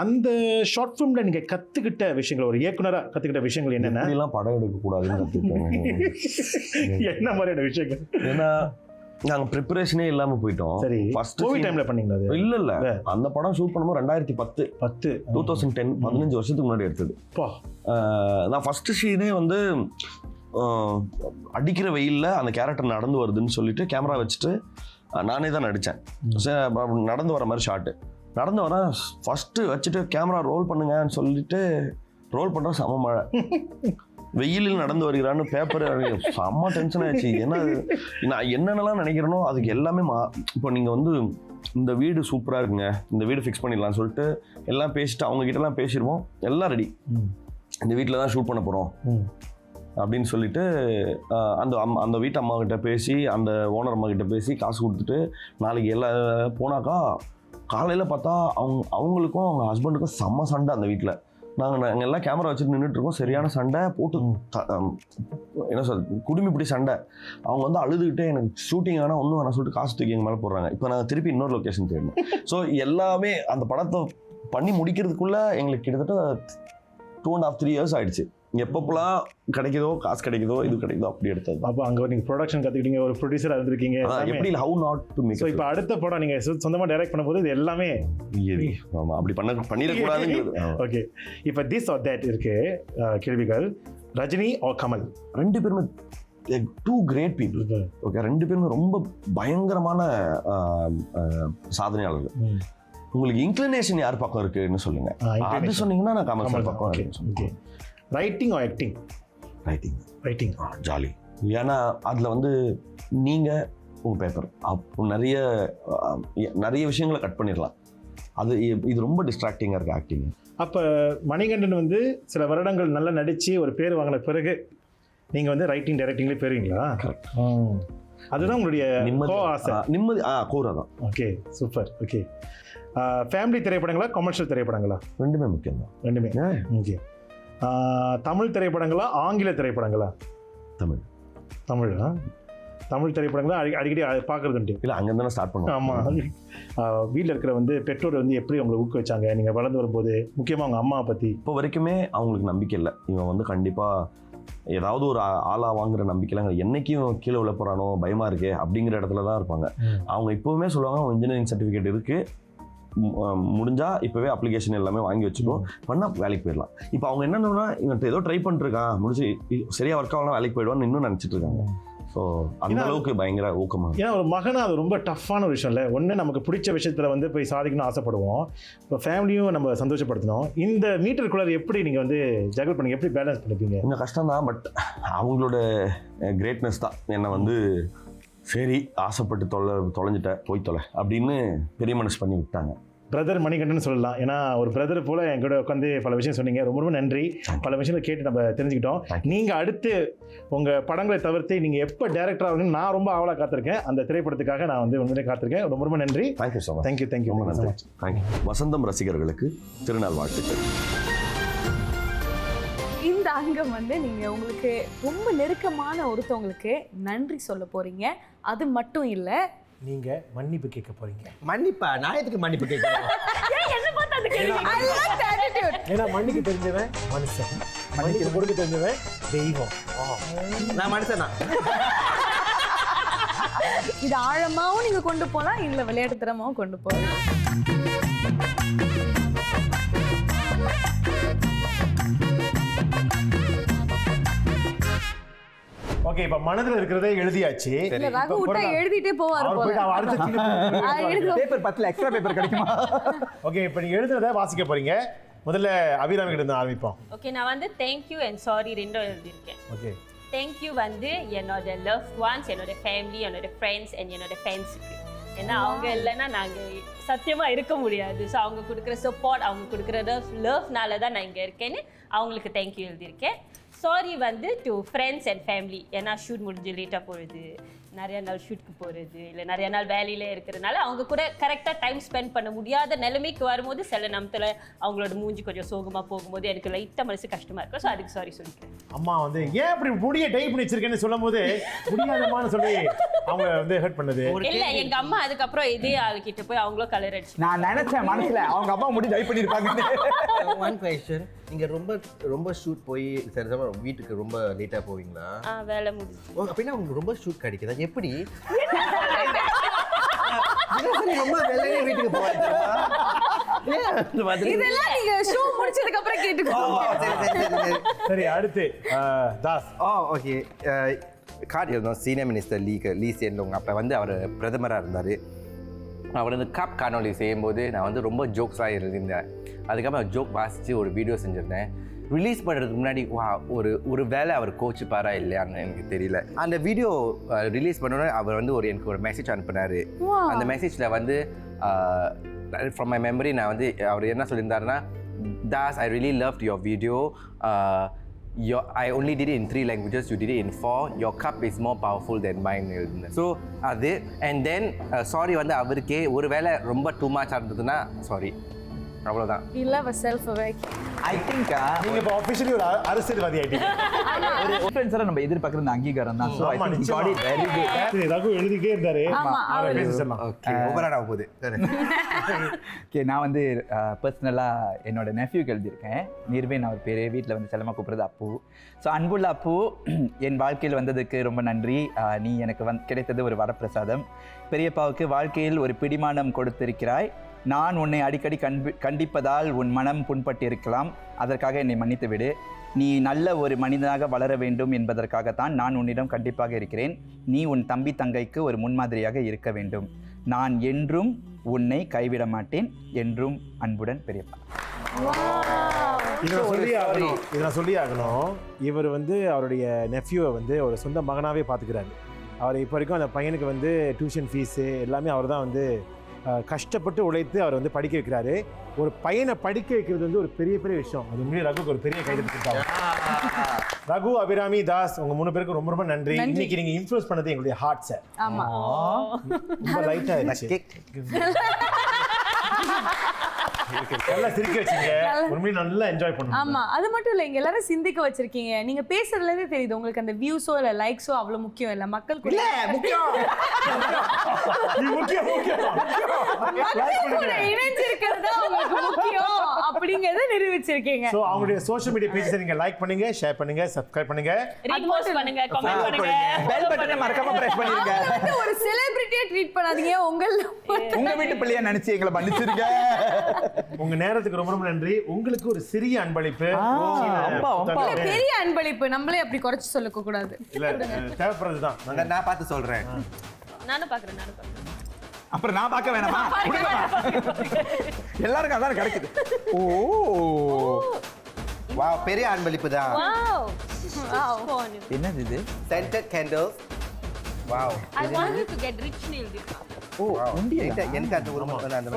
அந்த ஷார்ட் ஃபிலிமில் நீங்கள் கற்றுக்கிட்ட விஷயங்கள், ஒரு இயக்குனராக கற்றுக்கிட்ட விஷயங்கள் என்னென்ன? படம் எடுக்கக்கூடாதுன்னு கற்றுக்கிட்டேன். என்ன மாதிரியான விஷயங்கள்? ஏன்னா நாங்கள் ப்ரிப்பரேஷனே இல்லாமல் போயிட்டோம். சரி, ஃபர்ஸ்ட் கோவிட் டைமில் பண்ணீங்களா? இல்லை, அந்த படம் ஷூட் பண்ணும்போது 2010 15 வருஷத்துக்கு முன்னாடி எடுத்தது. நான் ஃபர்ஸ்ட் சீனே வந்து அடிக்கிற வெயிலில் அந்த கேரக்டர் நடந்து வருதுன்னு சொல்லிட்டு கேமரா வச்சுட்டு நானே தான் நடித்தேன். நடந்து வர மாதிரி ஷாட்டு. நடந்து வரேன், ஃபஸ்ட்டு வச்சுட்டு கேமரா ரோல் பண்ணுங்கன்னு சொல்லிட்டு ரோல் பண்ணுற செம மழை. வெயிலில் நடந்து வருகிறான்னு பேப்பர் செம்ம டென்ஷன் ஆயிடுச்சு. ஏன்னா நான் என்னென்னலாம் நினைக்கிறேனோ அதுக்கு எல்லாமே இப்போ நீங்கள் வந்து இந்த வீடு சூப்பராக இருக்குங்க, இந்த வீடு ஃபிக்ஸ் பண்ணிடலாம்னு சொல்லிட்டு எல்லாம் பேசிட்டு அவங்ககிட்டலாம் பேசிடுவோம், எல்லாம் ரெடி, இந்த வீட்டில் தான் ஷூட் பண்ண போகிறோம் அப்படின்னு சொல்லிட்டு அந்த வீட்டு அம்மா கிட்ட பேசி அந்த ஓனர் அம்மா கிட்ட பேசி காசு கொடுத்துட்டு நாளைக்கு எல்லாம் போனாக்கா காலையில் பார்த்தா அவங்களுக்கும் அவங்க ஹஸ்பண்டுக்கும் செம்ம சண்டை அந்த வீட்டில். நாங்கள் எல்லாம் கேமரா வச்சுட்டு நின்றுட்டுருக்கோம், சரியான சண்டை போட்டு என்ன சொல் குடும்பி இப்படி சண்டை. அவங்க வந்து அழுதுகிட்டே எனக்கு ஷூட்டிங் ஆனால் ஒன்றும் வேணாம் சொல்லிட்டு காசு தூக்கி எங்கள் மேலே போடுறாங்க. இப்போ நாங்கள் திருப்பி இன்னொரு லொக்கேஷன் தேடணும். ஸோ எல்லாமே அந்த படத்தை பண்ணி முடிக்கிறதுக்குள்ளே எங்களுக்கு கிட்டத்தட்ட 2.5-3 years ஆயிடுச்சு. எப்பப்பெல்லாம் கிடைக்குதோ காசு கிடைக்குதோ இது கிடைக்குதோ அப்படி எடுத்தது. அப்போ அங்கே நீங்கள் ப்ரொடக்ஷன் கற்றுக்கிட்டீங்க, ஒரு ப்ரொடியூசராக இருந்திருக்கீங்க. எப்படி how not to make. So இப்போ அடுத்த படம் நீங்கள் சொந்தமாக டைரக்ட் பண்ணும்போது இது எல்லாமே ஆமாம் அப்படி பண்ணிடக்கூடாதுங்கிறது. ஓகே, இப்போ திஸ் ஆர் தேட் இருக்கு கேள்விகள். ரஜினி ஆர் கமல், ரெண்டு பேருமே டூ கிரேட் பீப்புள். ஓகே, ரெண்டு பேருமே ரொம்ப பயங்கரமான சாதனையாளர்கள். உங்களுக்கு இன்க்ளினேஷன் யார் பக்கம் இருக்குன்னு சொல்லுங்க, அது சொன்னீங்கன்னா நான் கமல் சார் பக்கம் இருக்கேன். Writing are acting? Writing jolly. ஏன்னா அதில் வந்து நீங்கள் உங்கள் பேப்பர் அப்போ நிறைய விஷயங்களை கட் பண்ணிடலாம். இது ரொம்ப டிஸ்ட்ராக்டிங்காக இருக்குது ஆக்டிங். அப்போ மணிகண்டன் வந்து சில வருடங்கள் நல்லா நடித்து ஒரு பேர் வாங்கின பிறகு நீங்கள் வந்து ரைட்டிங் டைரக்டிங்லேயே போயிருவீங்களா? கரெக்ட். அதுதான் உங்களுடைய ஆசை? நிம்மதி கோரா தான். Okay, super. ஓகே, ஃபேமிலி திரைப்படங்களா கமர்ஷியல் திரைப்படங்களா? ரெண்டுமே முக்கியம் தான். ரெண்டுமே. ஓகே, தமிழ் திரைப்படங்களா ஆங்கில திரைப்படங்களா? தமிழா? தமிழ் திரைப்படங்களா அடிக்கடி பார்க்குறதுண்டு? இல்லை, அங்கே தானே ஸ்டார்ட் பண்ணுவோம். ஆமாம். வீட்டில் இருக்கிற வந்து பெற்றோர் வந்து எப்படி உங்களை ஊக்குவிச்சாங்க நீங்கள் வளர்ந்து வரும்போது, முக்கியமாக அவங்க அம்மாவை பற்றி? இப்போ வரைக்குமே அவங்களுக்கு நம்பிக்கை இல்லை, இவன் வந்து கண்டிப்பாக ஏதாவது ஒரு ஆளாக வாங்குற நம்பிக்கைலாம் என்னைக்கும் கீழே விழ போகிறானோ பயமாக இருக்கே அப்படிங்கிற இடத்துல தான் இருப்பாங்க. அவங்க இப்போவுமே சொல்லுவாங்க அவன் இன்ஜினியரிங் சர்டிஃபிகேட் இருக்குது, முடிஞ்சால் இப்போவே அப்ளிகேஷன் எல்லாமே வாங்கி வச்சுக்கோ, பண்ணால் வேலைக்கு போயிடலாம். இப்போ அவங்க என்னன்னா இவன் ஏதோ ட்ரை பண்ணிருக்கான், முடிச்சு சரியாக ஒர்க் ஆகலாம் வேலைக்கு போயிடுவான்னு இன்னும் நினச்சிட்டு இருக்காங்க. ஸோ அந்த அளவுக்கு பயங்கர ஊக்கமாக. ஏன்னா ஒரு மகனாக அது ரொம்ப டஃப்பான ஒரு விஷயம் இல்லை. ஒன்று நமக்கு பிடிச்ச விஷயத்தில் வந்து போய் சாதிக்கணும்னு ஆசைப்படுவோம், இப்போ ஃபேமிலியும் நம்ம சந்தோஷப்படுத்தணும். இந்த மீட்டருக்குள்ளே எப்படி நீங்கள் வந்து ஜகல் பண்ணி எப்படி பேலன்ஸ் பண்ணிப்பீங்க? கொஞ்சம் கஷ்டம் தான், பட் அவங்களோட கிரேட்னஸ் தான் என்னை வந்து சரி ஆசைப்பட்டு தொலைஞ்சிட்ட போய் தொலை அப்படின்னு பெரிய மனசு பண்ணி விட்டாங்க. பிரதர் மணிகண்டன் சொல்லலாம். ஏன்னா ஒரு பிரதர் போல் என் கூட உட்காந்து பல விஷயம் சொன்னீங்க. ரொம்ப ரொம்ப நன்றி. பல விஷயங்களை கேட்டு நம்ம தெரிஞ்சுக்கிட்டோம். நீங்கள் அடுத்து உங்கள் படங்களை தவிர்த்து நீங்கள் எப்போ டேரக்டர் ஆகுதுன்னு நான் ரொம்ப ஆவலாக காத்திருக்கேன். அந்த திரைப்படத்துக்காக நான் வந்து உண்மையிலே காத்திருக்கேன். ரொம்ப ரொம்ப நன்றி. Thank you so much. தேங்க்யூ ரொம்ப நன்றி. தேங்க்யூ. வசந்தம் ரசிகர்களுக்கு திருநாள் வாழ்த்துக்கள். இந்த அங்கம் வந்து நீங்கள் உங்களுக்கு ரொம்ப நெருக்கமான ஒருத்தவங்களுக்கு நன்றி சொல்ல போகிறீங்க. அது மட்டும் இல்லை, நீங்க மன்னிப்பு கேட்க போறீங்க. மன்னிப்பா? நான் எதுக்கு மன்னிப்பு கேட்கிறேன்? ஏன்னா மன்னிக்க தெரிஞ்சவன் மனுஷன், மன்னிக்க கொடுக்க தெரிஞ்சவன் தெய்வம். நான் மனுஷனா? இது ஆழமாவும் நீங்க கொண்டு போலாம், இல்ல விளையாட்டுத்தனமாவும் கொண்டு போகலாம். ஓகே, இப்ப மனதுல இருக்கிறதே எழுதியாச்சு. ரகு விட்டா எழுதிட்டே போவாரு போல. பேப்பர் 10 எக்ஸ்ட்ரா பேப்பர் கிடைக்குமா? ஓகே, இப்ப நீங்க எழுதுறத வாசிக்க போறீங்க. முதல்ல அபிராமி கிட்ட இருந்து ஆரம்பிப்போம். ஓகே, நான் வந்து தேங்க்யூ அண்ட் சாரி ரெண்டும் எழுதியிருக்கேன். ஓகே, தேங்க்யூ வந்து என்னோட லவ் ஒன்ஸ், என்னோட ஃபேமிலி, என்னோட ஃப்ரெண்ட்ஸ் அண்ட் என்னோட ஃபேன்ஸுக்கு. ஏன்னா அவங்க இல்லைன்னா நாங்கள் சத்தியமாக இருக்க முடியாது. ஸோ அவங்க கொடுக்குற சப்போர்ட், அவங்க கொடுக்குற லவ்னால தான் நான் இங்கே இருக்கேன்னு அவங்களுக்கு தேங்க்யூ எழுதியிருக்கேன். சாரி வந்து டு ஃப்ரெண்ட்ஸ் அண்ட் ஃபேமிலி. ஏன்னா ஷூட் முடிஞ்சு லேட்டாக போகிறது, நிறைய நாள் ஷூட்டுக்கு போகிறது, இல்லை நிறைய நாள் வேலையில இருக்கிறதுனால அவங்க கூட கரெக்டாக டைம் ஸ்பெண்ட் பண்ண முடியாத நிலைமைக்கு வரும்போது சில நேரத்தில் அவங்களோட மூஞ்சி கொஞ்சம் சோகமாக போகும்போது எனக்கு லைட்டாக மனசு கஷ்டமாக இருக்கும். ஸோ அதுக்கு சாரி சொல்லிக்கிறேன். அம்மா வந்து ஏன் அப்படி முடிய டைப் பண்ணி வச்சிருக்கேன்னு சொல்லும் போது முடியாதமான்னு சொல்லி அவங்க வந்து ஹர்ட் பண்ணது இல்லை. எங்க அம்மா அதுக்கப்புறம் இதே ஆளுக்கிட்ட போய் அவங்களும் கலர் அடிச்சு நான் நினைச்சேன் மனசுல அவங்க அம்மா முடி டைப் பண்ணிருப்பாங்க. ஒன் குவெஸ்சன், நீங்க ரொம்ப ஷூட் போய் சரி வீட்டுக்கு ரொம்ப லேட்டா போவீங்களா? வேலை முடிஞ்சு. அப்படின்னா உங்களுக்கு ரொம்ப ஷூட் கிடைக்குதா? எப்படி ரொம்ப வெள்ளையே வீட்டுக்கு போவாங்க? இதெல்லாம் நீங்க ஷோ முடிச்சதுக்கு அப்புறம் கேட்டுக்கோங்க. சரி அடுத்து தாஸ். ஓகே கார்டு இருந்தோம் senior minister Lee Hsien Loong. அப்போ வந்து அவர் பிரதமராக இருந்தார். அவர் வந்து கப் காணொலி செய்யும்போது நான் வந்து ரொம்ப ஜோக்ஸாக இருந்தேன். அதுக்கப்புறம் ஜோக் வாசித்து ஒரு வீடியோ செஞ்சுருந்தேன். ரிலீஸ் பண்ணுறதுக்கு முன்னாடி ஒரு வேளை அவர் கோச்சுப்பாரா இல்லையான்னு எனக்கு தெரியல. அந்த வீடியோ ரிலீஸ் பண்ணோன்னே அவர் வந்து எனக்கு ஒரு மெசேஜ் அனுப்புனார். அந்த மெசேஜில் வந்து ஃப்ரம் மை மெமரி நான் வந்து அவர் என்ன சொல்லியிருந்தாருன்னா, Das, I really loved your video. I only did it in 3 languages, you did it in 4. Your cup is more powerful than mine. So அது and then sorry வந்து அவருக்கே ஒருவேளை ரொம்ப டூ மச் இருந்ததுன்னா சாரி, அவ்வளோதான். You love a self-aware. I think நீங்க இப்போ officially ஒரு அரசியல்வாதி ஆயிட்டீங்க. ஒரு இன்ஃப்ளூயன்சரா நம்ம எதிர்பார்க்குற அந்த அங்கீகாரம் தான். So I think got it very good. Raghu எழுதிட்டே இருந்தாரு. ஆமா, அவரை பேச சொல்லலாம். ஓகே ஓவராக போகுது. ஓகே, நான் வந்து பர்சனலாக என்னோட நெஃப்யூக்கு எழுதியிருக்கேன். நிர்வேன் அவர் பேர், வீட்டில் வந்து செல்லமாக கூப்பிடுறது அப்பு. ஸோ அன்புள்ள அப்பு, என் வாழ்க்கையில் வந்ததுக்கு ரொம்ப நன்றி. நீ எனக்கு கிடைத்தது ஒரு வரப்பிரசாதம். பெரியப்பாவுக்கு வாழ்க்கையில் ஒரு பிடிமானம் கொடுத்திருக்கிறாய். நான் உன்னை அடிக்கடி கண்டிப்பதால் உன் மனம் புண்பட்டிருக்கலாம். அதற்காக என்னை மன்னித்து விடு. நீ நல்ல ஒரு மனிதனாக வளர வேண்டும் என்பதற்காகத்தான் நான் உன்னிடம் கண்டிப்பாக இருக்கிறேன். நீ உன் தம்பி தங்கைக்கு ஒரு முன்மாதிரியாக இருக்க வேண்டும். நான் என்றும் உன்னை கைவிட மாட்டேன். என்றும் அன்புடன் பெரியப்பா. இதை நான் சொல்லி ஆகணும். இவர் வந்து அவருடைய நெஃப்யூவை வந்து ஒரு சொந்த மகனாகவே பார்த்துக்கிறாரு. அவர் இப்போ வரைக்கும் அந்த பையனுக்கு வந்து டியூஷன் ஃபீஸு எல்லாமே அவர் தான் வந்து கஷ்டப்பட்டு உழைத்து அவர் வந்து படிக்க வைக்கிறாரு. ஒரு பையனை படிக்க வைக்கிறது வந்து ஒரு பெரிய விஷயம். அது உண்மையிலே ரகுக்கு ஒரு பெரிய கைது கொடுத்தாங்க. ரகு, அபிராமி, தாஸ், உங்க 3 பேருக்கு ரொம்ப ரொம்ப நன்றி. இன்னைக்கு நீங்க இன்ஃப்ளூயன்ஸ் பண்ணது எங்களுடைய ஹார்ட்ஸை. ஆமா, ரொம்ப லைட்டா இருந்துச்சு. நல்லா சிரிக்க வச்சீங்க. உண்மையிலே நல்லா என்ஜாய் பண்ணுங்க. ஆமா, அது மட்டும் இல்ல, இங்க எல்லாரும் சிந்திக்க வச்சிருக்கீங்க. நீங்க பேசுறதுல இருந்தே தெரியுது உங்களுக்கு அந்த வியூஸோ இல்ல லைக்ஸோ அவ்வளவு முக்கியம் இல்ல. மக்கள் கூட இணைஞ்சிருக்கிறது தான் உங்களுக்கு முக்கியம் அப்படிங்கறத நிரூபிச்சிருக்கீங்க. சோ அவங்களுடைய சோஷியல் மீடியா பேஜை நீங்க லைக் பண்ணுங்க, ஷேர் பண்ணுங்க, சப்ஸ்கிரைப் பண்ணுங்க, ரீபோஸ்ட் பண்ணுங்க, கமெண்ட் பண்ணுங்க, பெல் பட்டனை மறக்காம பிரஸ் பண்ணிருங்க. ஒரு செலிபிரிட்டியை ட்ரீட் பண்ணாதீங்க. உங்க வீட்டு பிள்ளையா நினைச்சு எங்களை மன்னிச்சிருங்க. உங்க நேரத்துக்கு ரொம்ப ரொம்ப நன்றி. உங்களுக்கு ஒரு சிறிய அன்பளிப்பு. பெரிய அன்பளிப்பு நம்மளே அப்படி குறைச்சு சொல்லிக்க கூடாது. இல்ல, தேவைப்படுறதுதான். நான் பார்த்து சொல்றேன். நானும் பார்க்குறேன். அப்புறம் நான் பார்க்க வேணாமா? எல்லாருக்கும் அதான் கிடைக்குது. ஓ வாவ், பெரிய அன்பளிப்பு தான். வாவ், என்னது இது? Scented candles. Wow. I want you to get rich nailed. எனக்கு அது ஒரு அந்த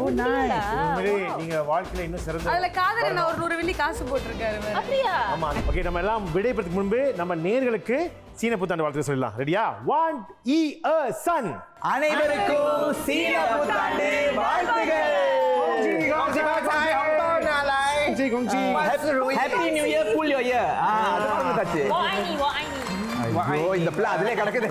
நீங்க வாழ்க்கையில இன்னும் சிறந்த அதுல காதலன் ஒரு 100 வெள்ளி காசு போட்டுருக்காரு. அப்படியா? ஆமா. ஓகே, நம்ம எல்லாம் விடைபெறதுக்கு முன்பு நம்ம நேயர்களுக்கு சீன புத்தாண்டு வாழ்த்து சொல்லலாம். ரெடியா? 1 E A Sun. அனைவருக்கும் சீன புத்தாண்டு வாழ்த்துகள். Happy new year, full year. அது மறந்துட்டாச்சு. வா ஐ நீ ஐயோ, இந்த பிள்ளை அதிலே கிடக்குது.